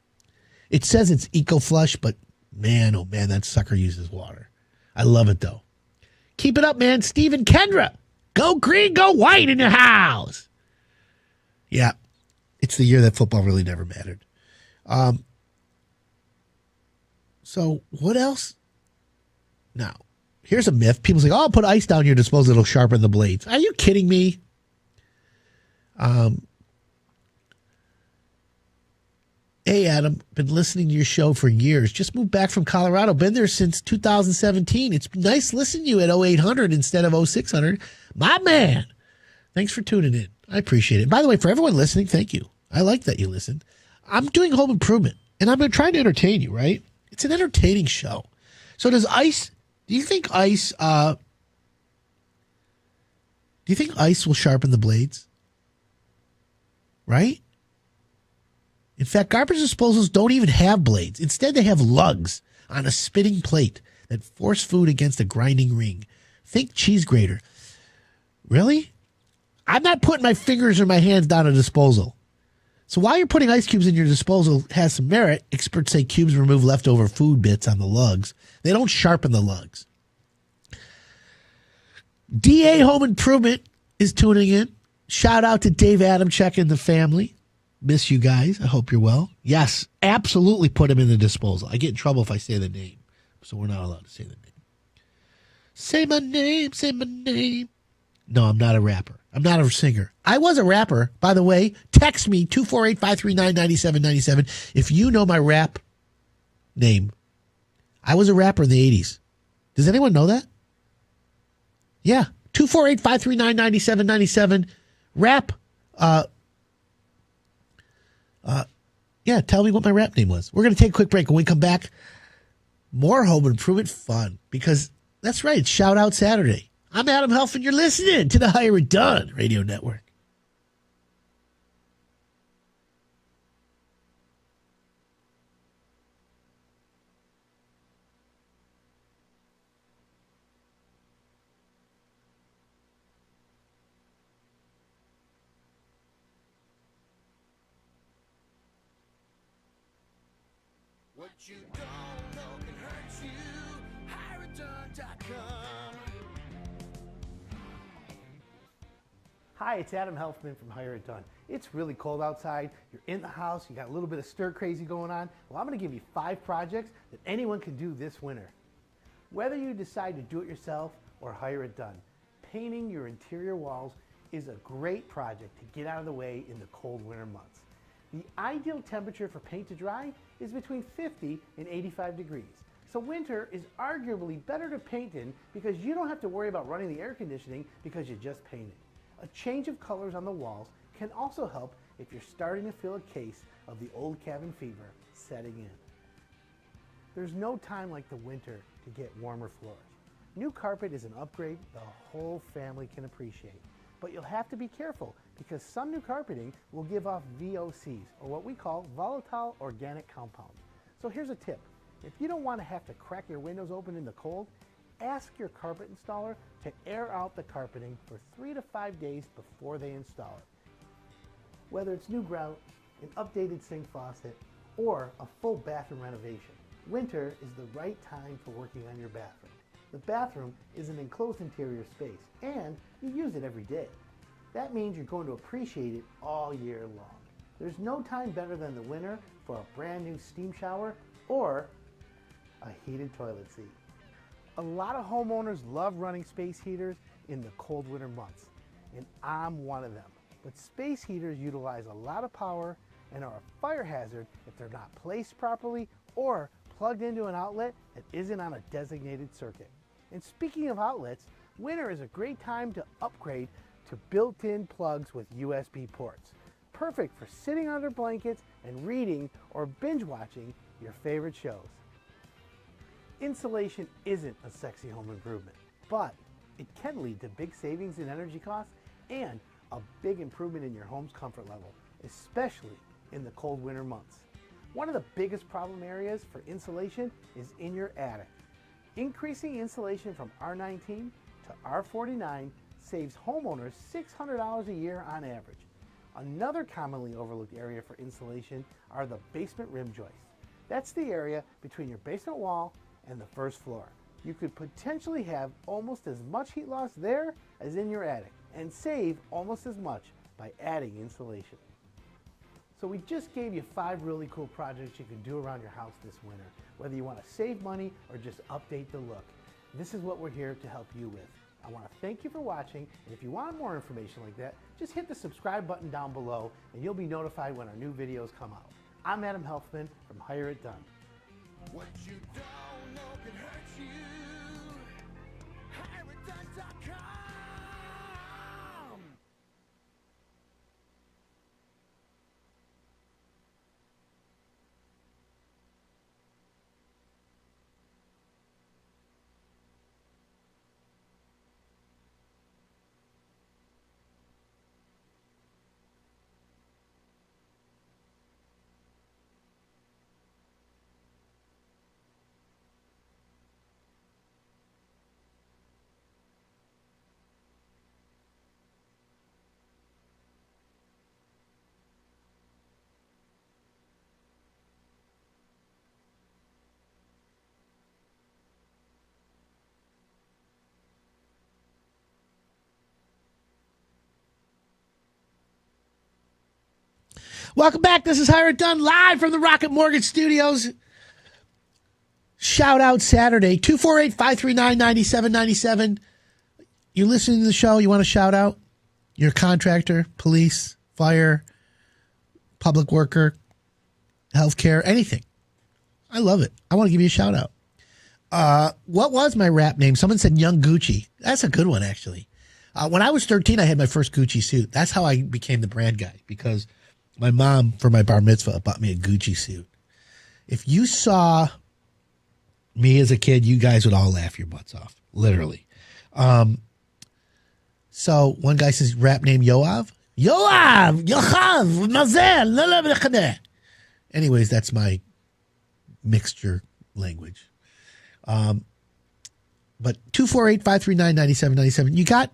Speaker 1: It says it's eco-flush, but man, oh man, that sucker uses water. I love it, though. Keep it up, man. Stephen Kendra. Go green, go white in your house. Yeah, it's the year that football really never mattered. So what else? Now, here's a myth. People say, oh, put ice down your disposal. It'll sharpen the blades. Are you kidding me? Hey, Adam, been listening to your show for years. Just moved back from Colorado. Been there since 2017. It's nice listening to you at 0800 instead of 0600. My man. Thanks for tuning in. I appreciate it. By the way, for everyone listening, thank you. I like that you listen. I'm doing home improvement, and I'm trying to entertain you, right? It's an entertaining show. So do you think ice will sharpen the blades? Right? In fact, garbage disposals don't even have blades. Instead, they have lugs on a spinning plate that force food against a grinding ring. Think cheese grater. Really? I'm not putting my fingers or my hands down a disposal. So while you're putting ice cubes in your disposal has some merit, experts say cubes remove leftover food bits on the lugs. They don't sharpen the lugs. DA Home Improvement is tuning in. Shout out to Dave Adamczyk and the family. Miss you guys. I hope you're well. Yes, absolutely put him in the disposal. I get in trouble if I say the name, so we're not allowed to say the name. Say my name, say my name. No, I'm not a rapper. I'm not a singer. I was a rapper, by the way. Text me, 248-539-9797, if you know my rap name. I was a rapper in the 80s. Does anyone know that? Yeah, 248-539-9797. Rap. Yeah, tell me what my rap name was. We're going to take a quick break. When we come back, more home improvement fun, because that's right, it's Shout Out Saturday. I'm Adam Huff, and you're listening to the Higher It Done Radio Network.
Speaker 6: What you don't know can hurt you. HigherItDone.com.
Speaker 5: Hi, it's Adam Helfman from Hire It Done. It's really cold outside. You're in the house. You got a little bit of stir crazy going on. Well, I'm going to give you 5 projects that anyone can do this winter. Whether you decide to do it yourself or hire it done, painting your interior walls is a great project to get out of the way in the cold winter months. The ideal temperature for paint to dry is between 50 and 85 degrees. So winter is arguably better to paint in because you don't have to worry about running the air conditioning because you just painted. A change of colors on the walls can also help if you're starting to feel a case of the old cabin fever setting in. There's no time like the winter to get warmer floors. New carpet is an upgrade the whole family can appreciate. But you'll have to be careful because some new carpeting will give off VOCs, or what we call volatile organic compounds. So here's a tip. If you don't want to have to crack your windows open in the cold, ask your carpet installer to air out the carpeting for 3 to 5 days before they install it. Whether it's new grout, an updated sink faucet, or a full bathroom renovation, winter is the right time for working on your bathroom. The bathroom is an enclosed interior space, and you use it every day. That means you're going to appreciate it all year long. There's no time better than the winter for a brand new steam shower or a heated toilet seat. A lot of homeowners love running space heaters in the cold winter months, and I'm one of them. But space heaters utilize a lot of power and are a fire hazard if they're not placed properly or plugged into an outlet that isn't on a designated circuit. And speaking of outlets, winter is a great time to upgrade to built-in plugs with USB ports. Perfect for sitting under blankets and reading or binge watching your favorite shows. Insulation isn't a sexy home improvement, but it can lead to big savings in energy costs and a big improvement in your home's comfort level, especially in the cold winter months. One of the biggest problem areas for insulation is in your attic. Increasing insulation from R19 to R49 saves homeowners $600 a year on average. Another commonly overlooked area for insulation are the basement rim joists. That's the area between your basement wall and the first floor. You could potentially have almost as much heat loss there as in your attic and save almost as much by adding insulation. So we just gave you 5 really cool projects you can do around your house this winter, whether you want to save money or just update the look. This is what we're here to help you with. I want to thank you for watching, and if you want more information like that, just hit the subscribe button down below and you'll be notified when our new videos come out. I'm Adam Helfman from Hire It Done.
Speaker 6: What you don't know can hurt you. HireItDone.com.
Speaker 1: Welcome back. This is Hire It Done live from the Rocket Mortgage Studios. Shout out Saturday, 248-539-9797. You listening to the show, you want to shout out? You're a contractor, police, fire, public worker, healthcare, anything. I love it. I want to give you a shout out. What was my rap name? Someone said Young Gucci. That's a good one, actually. When I was 13, I had my first Gucci suit. That's how I became the brand guy, because my mom, for my bar mitzvah, bought me a Gucci suit. If you saw me as a kid, you guys would all laugh your butts off, literally. So one guy says, rap name Yoav. Yoav, Yochav, Mazel. Anyways, that's my mixture language. But 248-539-9797. You got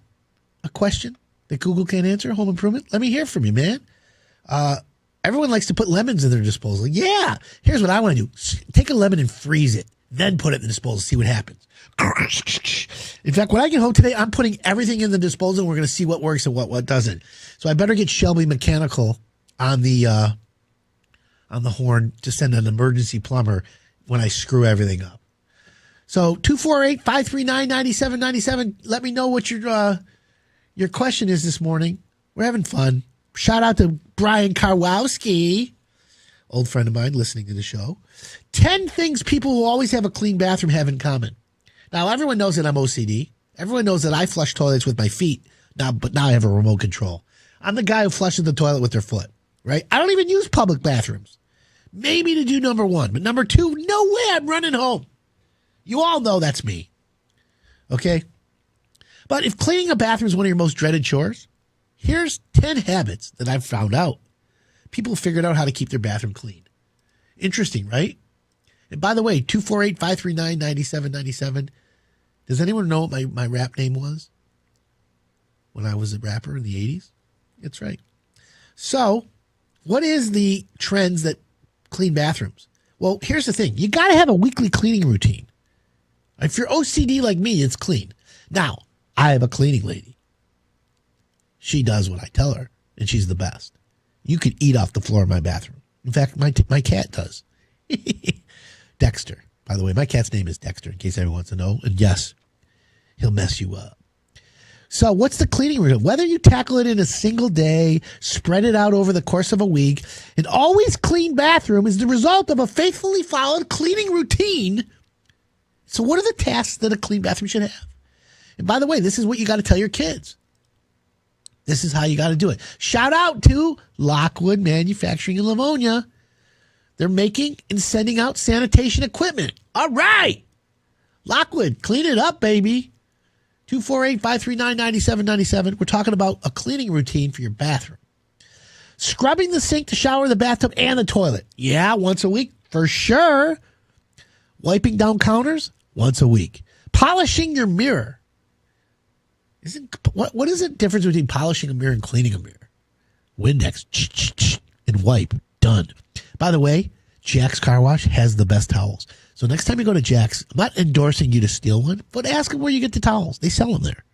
Speaker 1: a question that Google can't answer? Home improvement? Let me hear from you, man. Everyone likes to put lemons in their disposal. Yeah. Here's what I want to do. Take a lemon and freeze it. then put it in the disposal, see what happens. In fact, when I get home today, I'm putting everything in the disposal, and we're going to see what works and what doesn't. So I better get Shelby Mechanical on the horn to send an emergency plumber when I screw everything up. So 248-539-9797. Let me know what your question is this morning. We're having fun. Shout out to Brian Karwowski, old friend of mine listening to the show. 10 things people who always have a clean bathroom have in common. Now, everyone knows that I'm OCD. Everyone knows that I flush toilets with my feet. But now I have a remote control. I'm the guy who flushes the toilet with their foot, right? I don't even use public bathrooms. Maybe to do number one. But number two, no way I'm running home. You all know that's me. Okay? But if cleaning a bathroom is one of your most dreaded chores, here's 10 habits that I've found out. People figured out how to keep their bathroom clean. Interesting, right? And by the way, 248-539-9797. Does anyone know what my rap name was when I was a rapper in the 80s? That's right. So, what is the trends that clean bathrooms? Well, here's the thing. You got to have a weekly cleaning routine. If you're OCD like me, it's clean. Now, I have a cleaning lady. She does what I tell her, and she's the best. You could eat off the floor of my bathroom. In fact, my cat does. Dexter. By the way, my cat's name is Dexter, in case anyone wants to know. And yes, he'll mess you up. So what's the cleaning routine? Whether you tackle it in a single day, spread it out over the course of a week, an always clean bathroom is the result of a faithfully followed cleaning routine. So what are the tasks that a clean bathroom should have? And by the way, this is what you got to tell your kids. This is how you got to do it. Shout out to Lockwood Manufacturing in Livonia. They're making and sending out sanitation equipment. All right. Lockwood, clean it up, baby. 248-539-9797. We're talking about a cleaning routine for your bathroom. Scrubbing the sink, the shower, the bathtub, and the toilet. Yeah, once a week for sure. Wiping down counters once a week. Polishing your mirror. What is the difference between polishing a mirror and cleaning a mirror? Windex and wipe. Done. By the way, Jack's Car Wash has the best towels. So next time you go to Jack's, I'm not endorsing you to steal one, but ask them where you get the towels. They sell them there.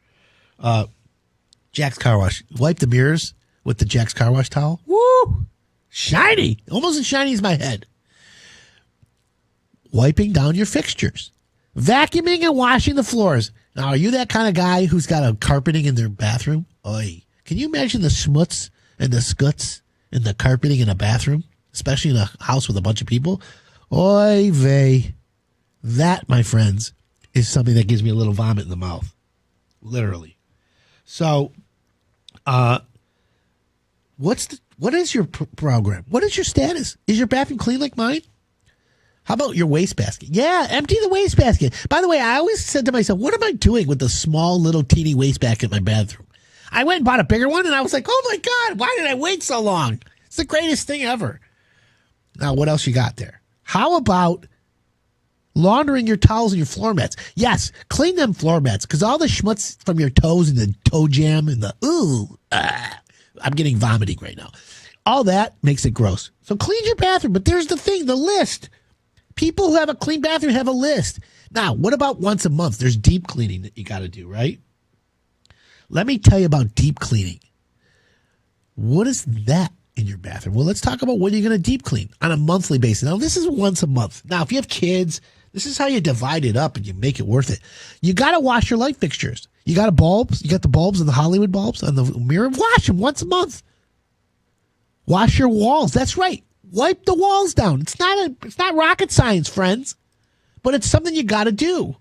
Speaker 1: Jack's Car Wash. Wipe the mirrors with the Jack's Car Wash towel. Woo! Shiny. Almost as shiny as my head. Wiping down your fixtures. Vacuuming and washing the floors. Now, are you that kind of guy who's got a carpeting in their bathroom? Oy. Can you imagine the schmutz and the skuts and the carpeting in a bathroom, especially in a house with a bunch of people? Oy vey. That, my friends, is something that gives me a little vomit in the mouth. Literally. So, what is your program? What is your status? Is your bathroom clean like mine? How about your wastebasket? Yeah, empty the wastebasket. By the way, I always said to myself, what am I doing with the small little teeny wastebasket in my bathroom? I went and bought a bigger one, and I was like, oh my God, why did I wait so long? It's the greatest thing ever. Now, what else you got there? How about laundering your towels and your floor mats? Yes, clean them floor mats, because all the schmutz from your toes and the toe jam and the, I'm getting vomiting right now. All that makes it gross. So clean your bathroom, but there's the thing, the list. People who have a clean bathroom have a list. Now, what about once a month? There's deep cleaning that you got to do, right? Let me tell you about deep cleaning. What is that in your bathroom? Well, let's talk about what you're going to deep clean on a monthly basis. Now, this is once a month. Now, if you have kids, this is how you divide it up and you make it worth it. You got to wash your light fixtures. You got bulbs. You got the bulbs and the Hollywood bulbs on the mirror. Wash them once a month. Wash your walls. That's right. Wipe the walls down. It's not rocket science, friends, but it's something you got to do.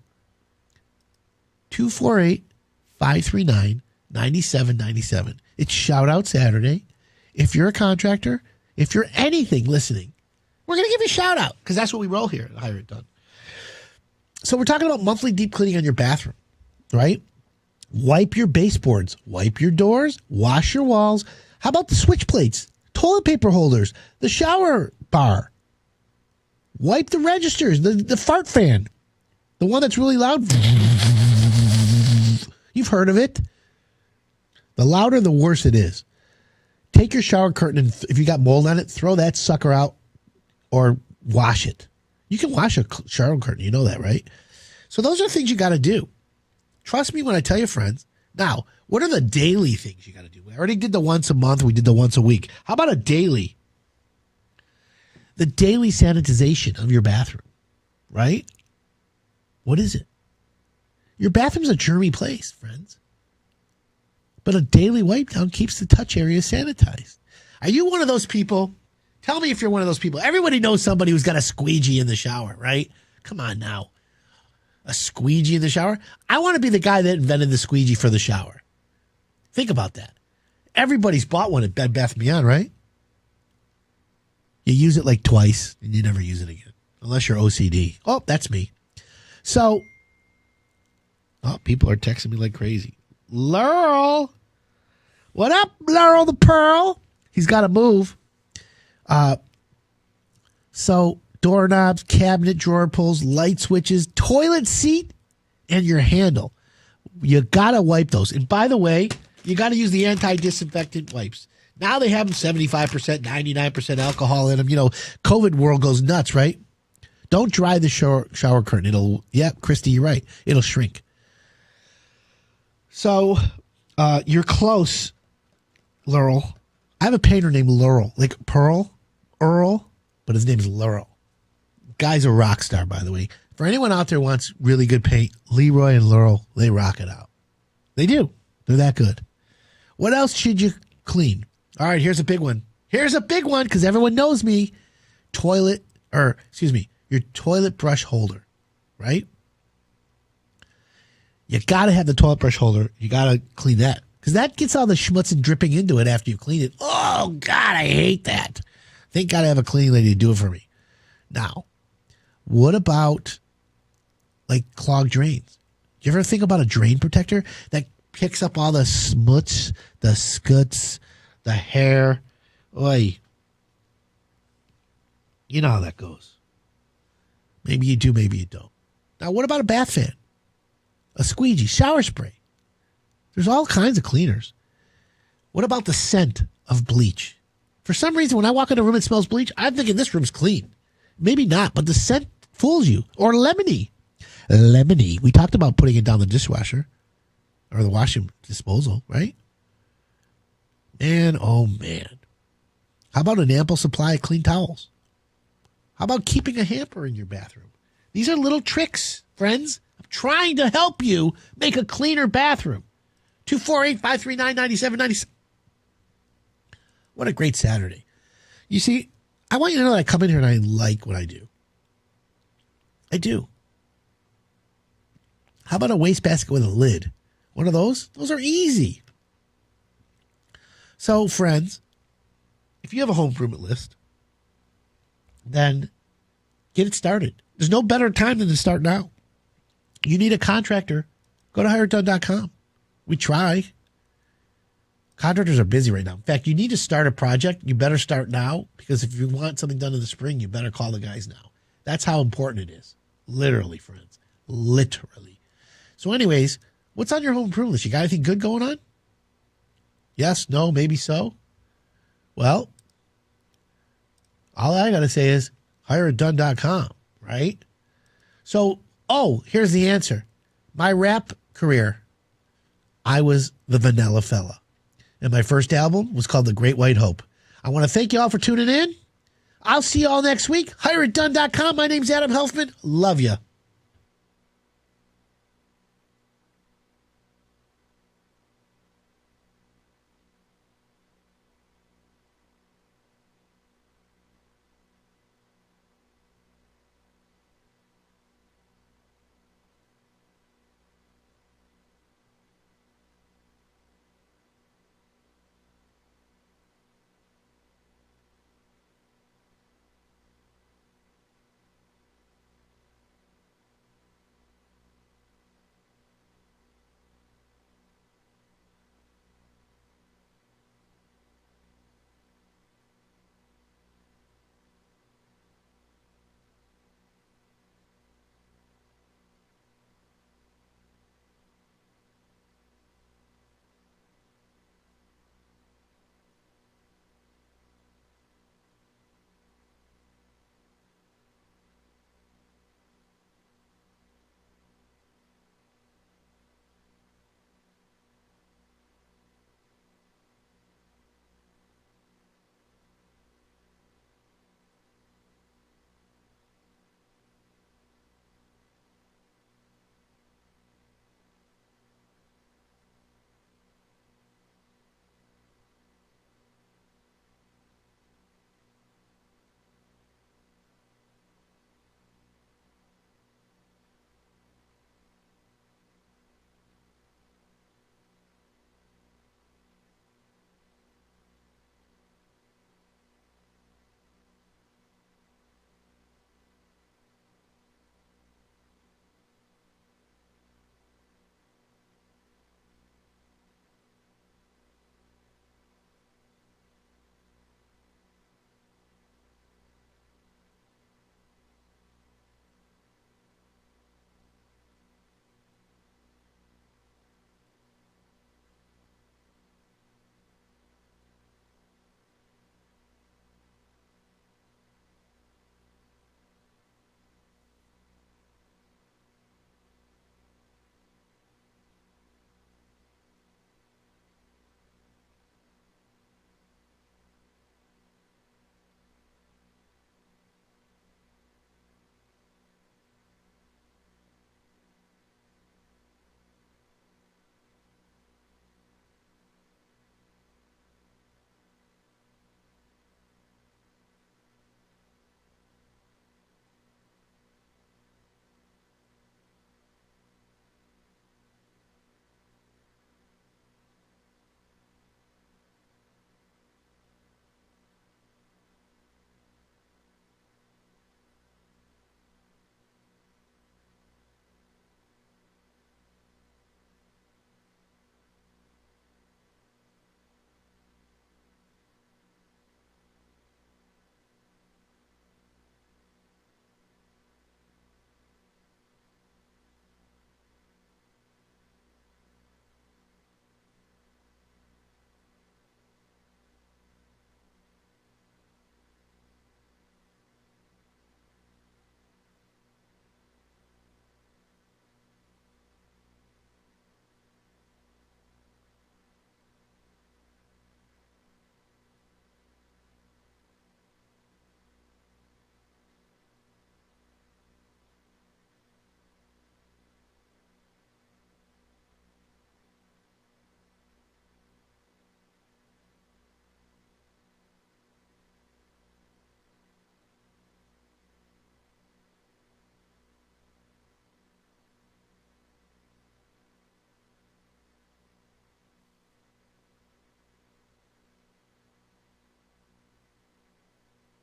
Speaker 1: 248-539-9797. It's Shout Out Saturday. If you're a contractor, if you're anything listening, we're going to give you a shout out because that's what we roll here at Hire It Done. So we're talking about monthly deep cleaning on your bathroom, right? Wipe your baseboards, wipe your doors, wash your walls. How about the switch plates? Toilet paper holders, the shower bar. Wipe the registers, the fart fan. The one that's really loud. You've heard of it. The louder, the worse it is. Take your shower curtain and if you got mold on it, throw that sucker out or wash it. You can wash a shower curtain. You know that, right? So those are things you got to do. Trust me when I tell you, friends. Now, what are the daily things you got to do? We already did the once a month. We did the once a week. How about a daily? The daily sanitization of your bathroom, right? What is it? Your bathroom's a germy place, friends. But a daily wipe down keeps the touch area sanitized. Are you one of those people? Tell me if you're one of those people. Everybody knows somebody who's got a squeegee in the shower, right? Come on now. A squeegee in the shower? I want to be the guy that invented the squeegee for the shower. Think about that. Everybody's bought one at Bed Bath & Beyond, right? You use it like twice and you never use it again. Unless you're OCD. Oh, that's me. So, people are texting me like crazy. Laurel. What up, Laurel the Pearl? He's got to move. So doorknobs, cabinet drawer pulls, light switches, toilet seat, and your handle. You got to wipe those. And by the way, you got to use the anti-disinfectant wipes. Now they have them 75%, 99% alcohol in them. You know, COVID world goes nuts, right? Don't dry the shower curtain. Christy, you're right. It'll shrink. So you're close, Laurel. I have a painter named Laurel, like Earl, but his name is Laurel. Guy's a rock star, by the way. For anyone out there who wants really good paint, Leroy and Laurel, they rock it out. They do. They're that good. What else should you clean? All right, here's a big one. Here's a big one because everyone knows me. Your toilet brush holder, right? You got to have the toilet brush holder. You got to clean that because that gets all the schmutz and dripping into it after you clean it. Oh, God, I hate that. Thank God I have a cleaning lady to do it for me. Now, what about like clogged drains? Do you ever think about a drain protector that picks up all the smuts, the skuts, the hair? Oy. You know how that goes. Maybe you do, maybe you don't. Now, what about a bath fan? A squeegee, shower spray? There's all kinds of cleaners. What about the scent of bleach? For some reason, when I walk in a room and smells bleach, I'm thinking this room's clean. Maybe not, but the scent fools you. Or lemony. Lemony. We talked about putting it down the dishwasher or the washing disposal, right? Man, oh man. How about an ample supply of clean towels? How about keeping a hamper in your bathroom? These are little tricks, friends. I'm trying to help you make a cleaner bathroom. 248-539-9797. What a great Saturday. You see, I want you to know that I come in here and I like what I do. I do. How about a wastebasket with a lid? One of those? Those are easy. So, friends, if you have a home improvement list, then get it started. There's no better time than to start now. You need a contractor, go to hireitdone.com. We try. Contractors are busy right now. In fact, you need to start a project. You better start now because if you want something done in the spring, you better call the guys now. That's how important it is. Literally, friends. Literally. So anyways, what's on your home improvement list? You got anything good going on? Yes, no, maybe so. Well, all I got to say is hireitdone.com, right? So, here's the answer. My rap career, I was the Vanilla Fella. And my first album was called The Great White Hope. I want to thank you all for tuning in. I'll see you all next week. hireitdone.com. My name's Adam Helfman. Love you.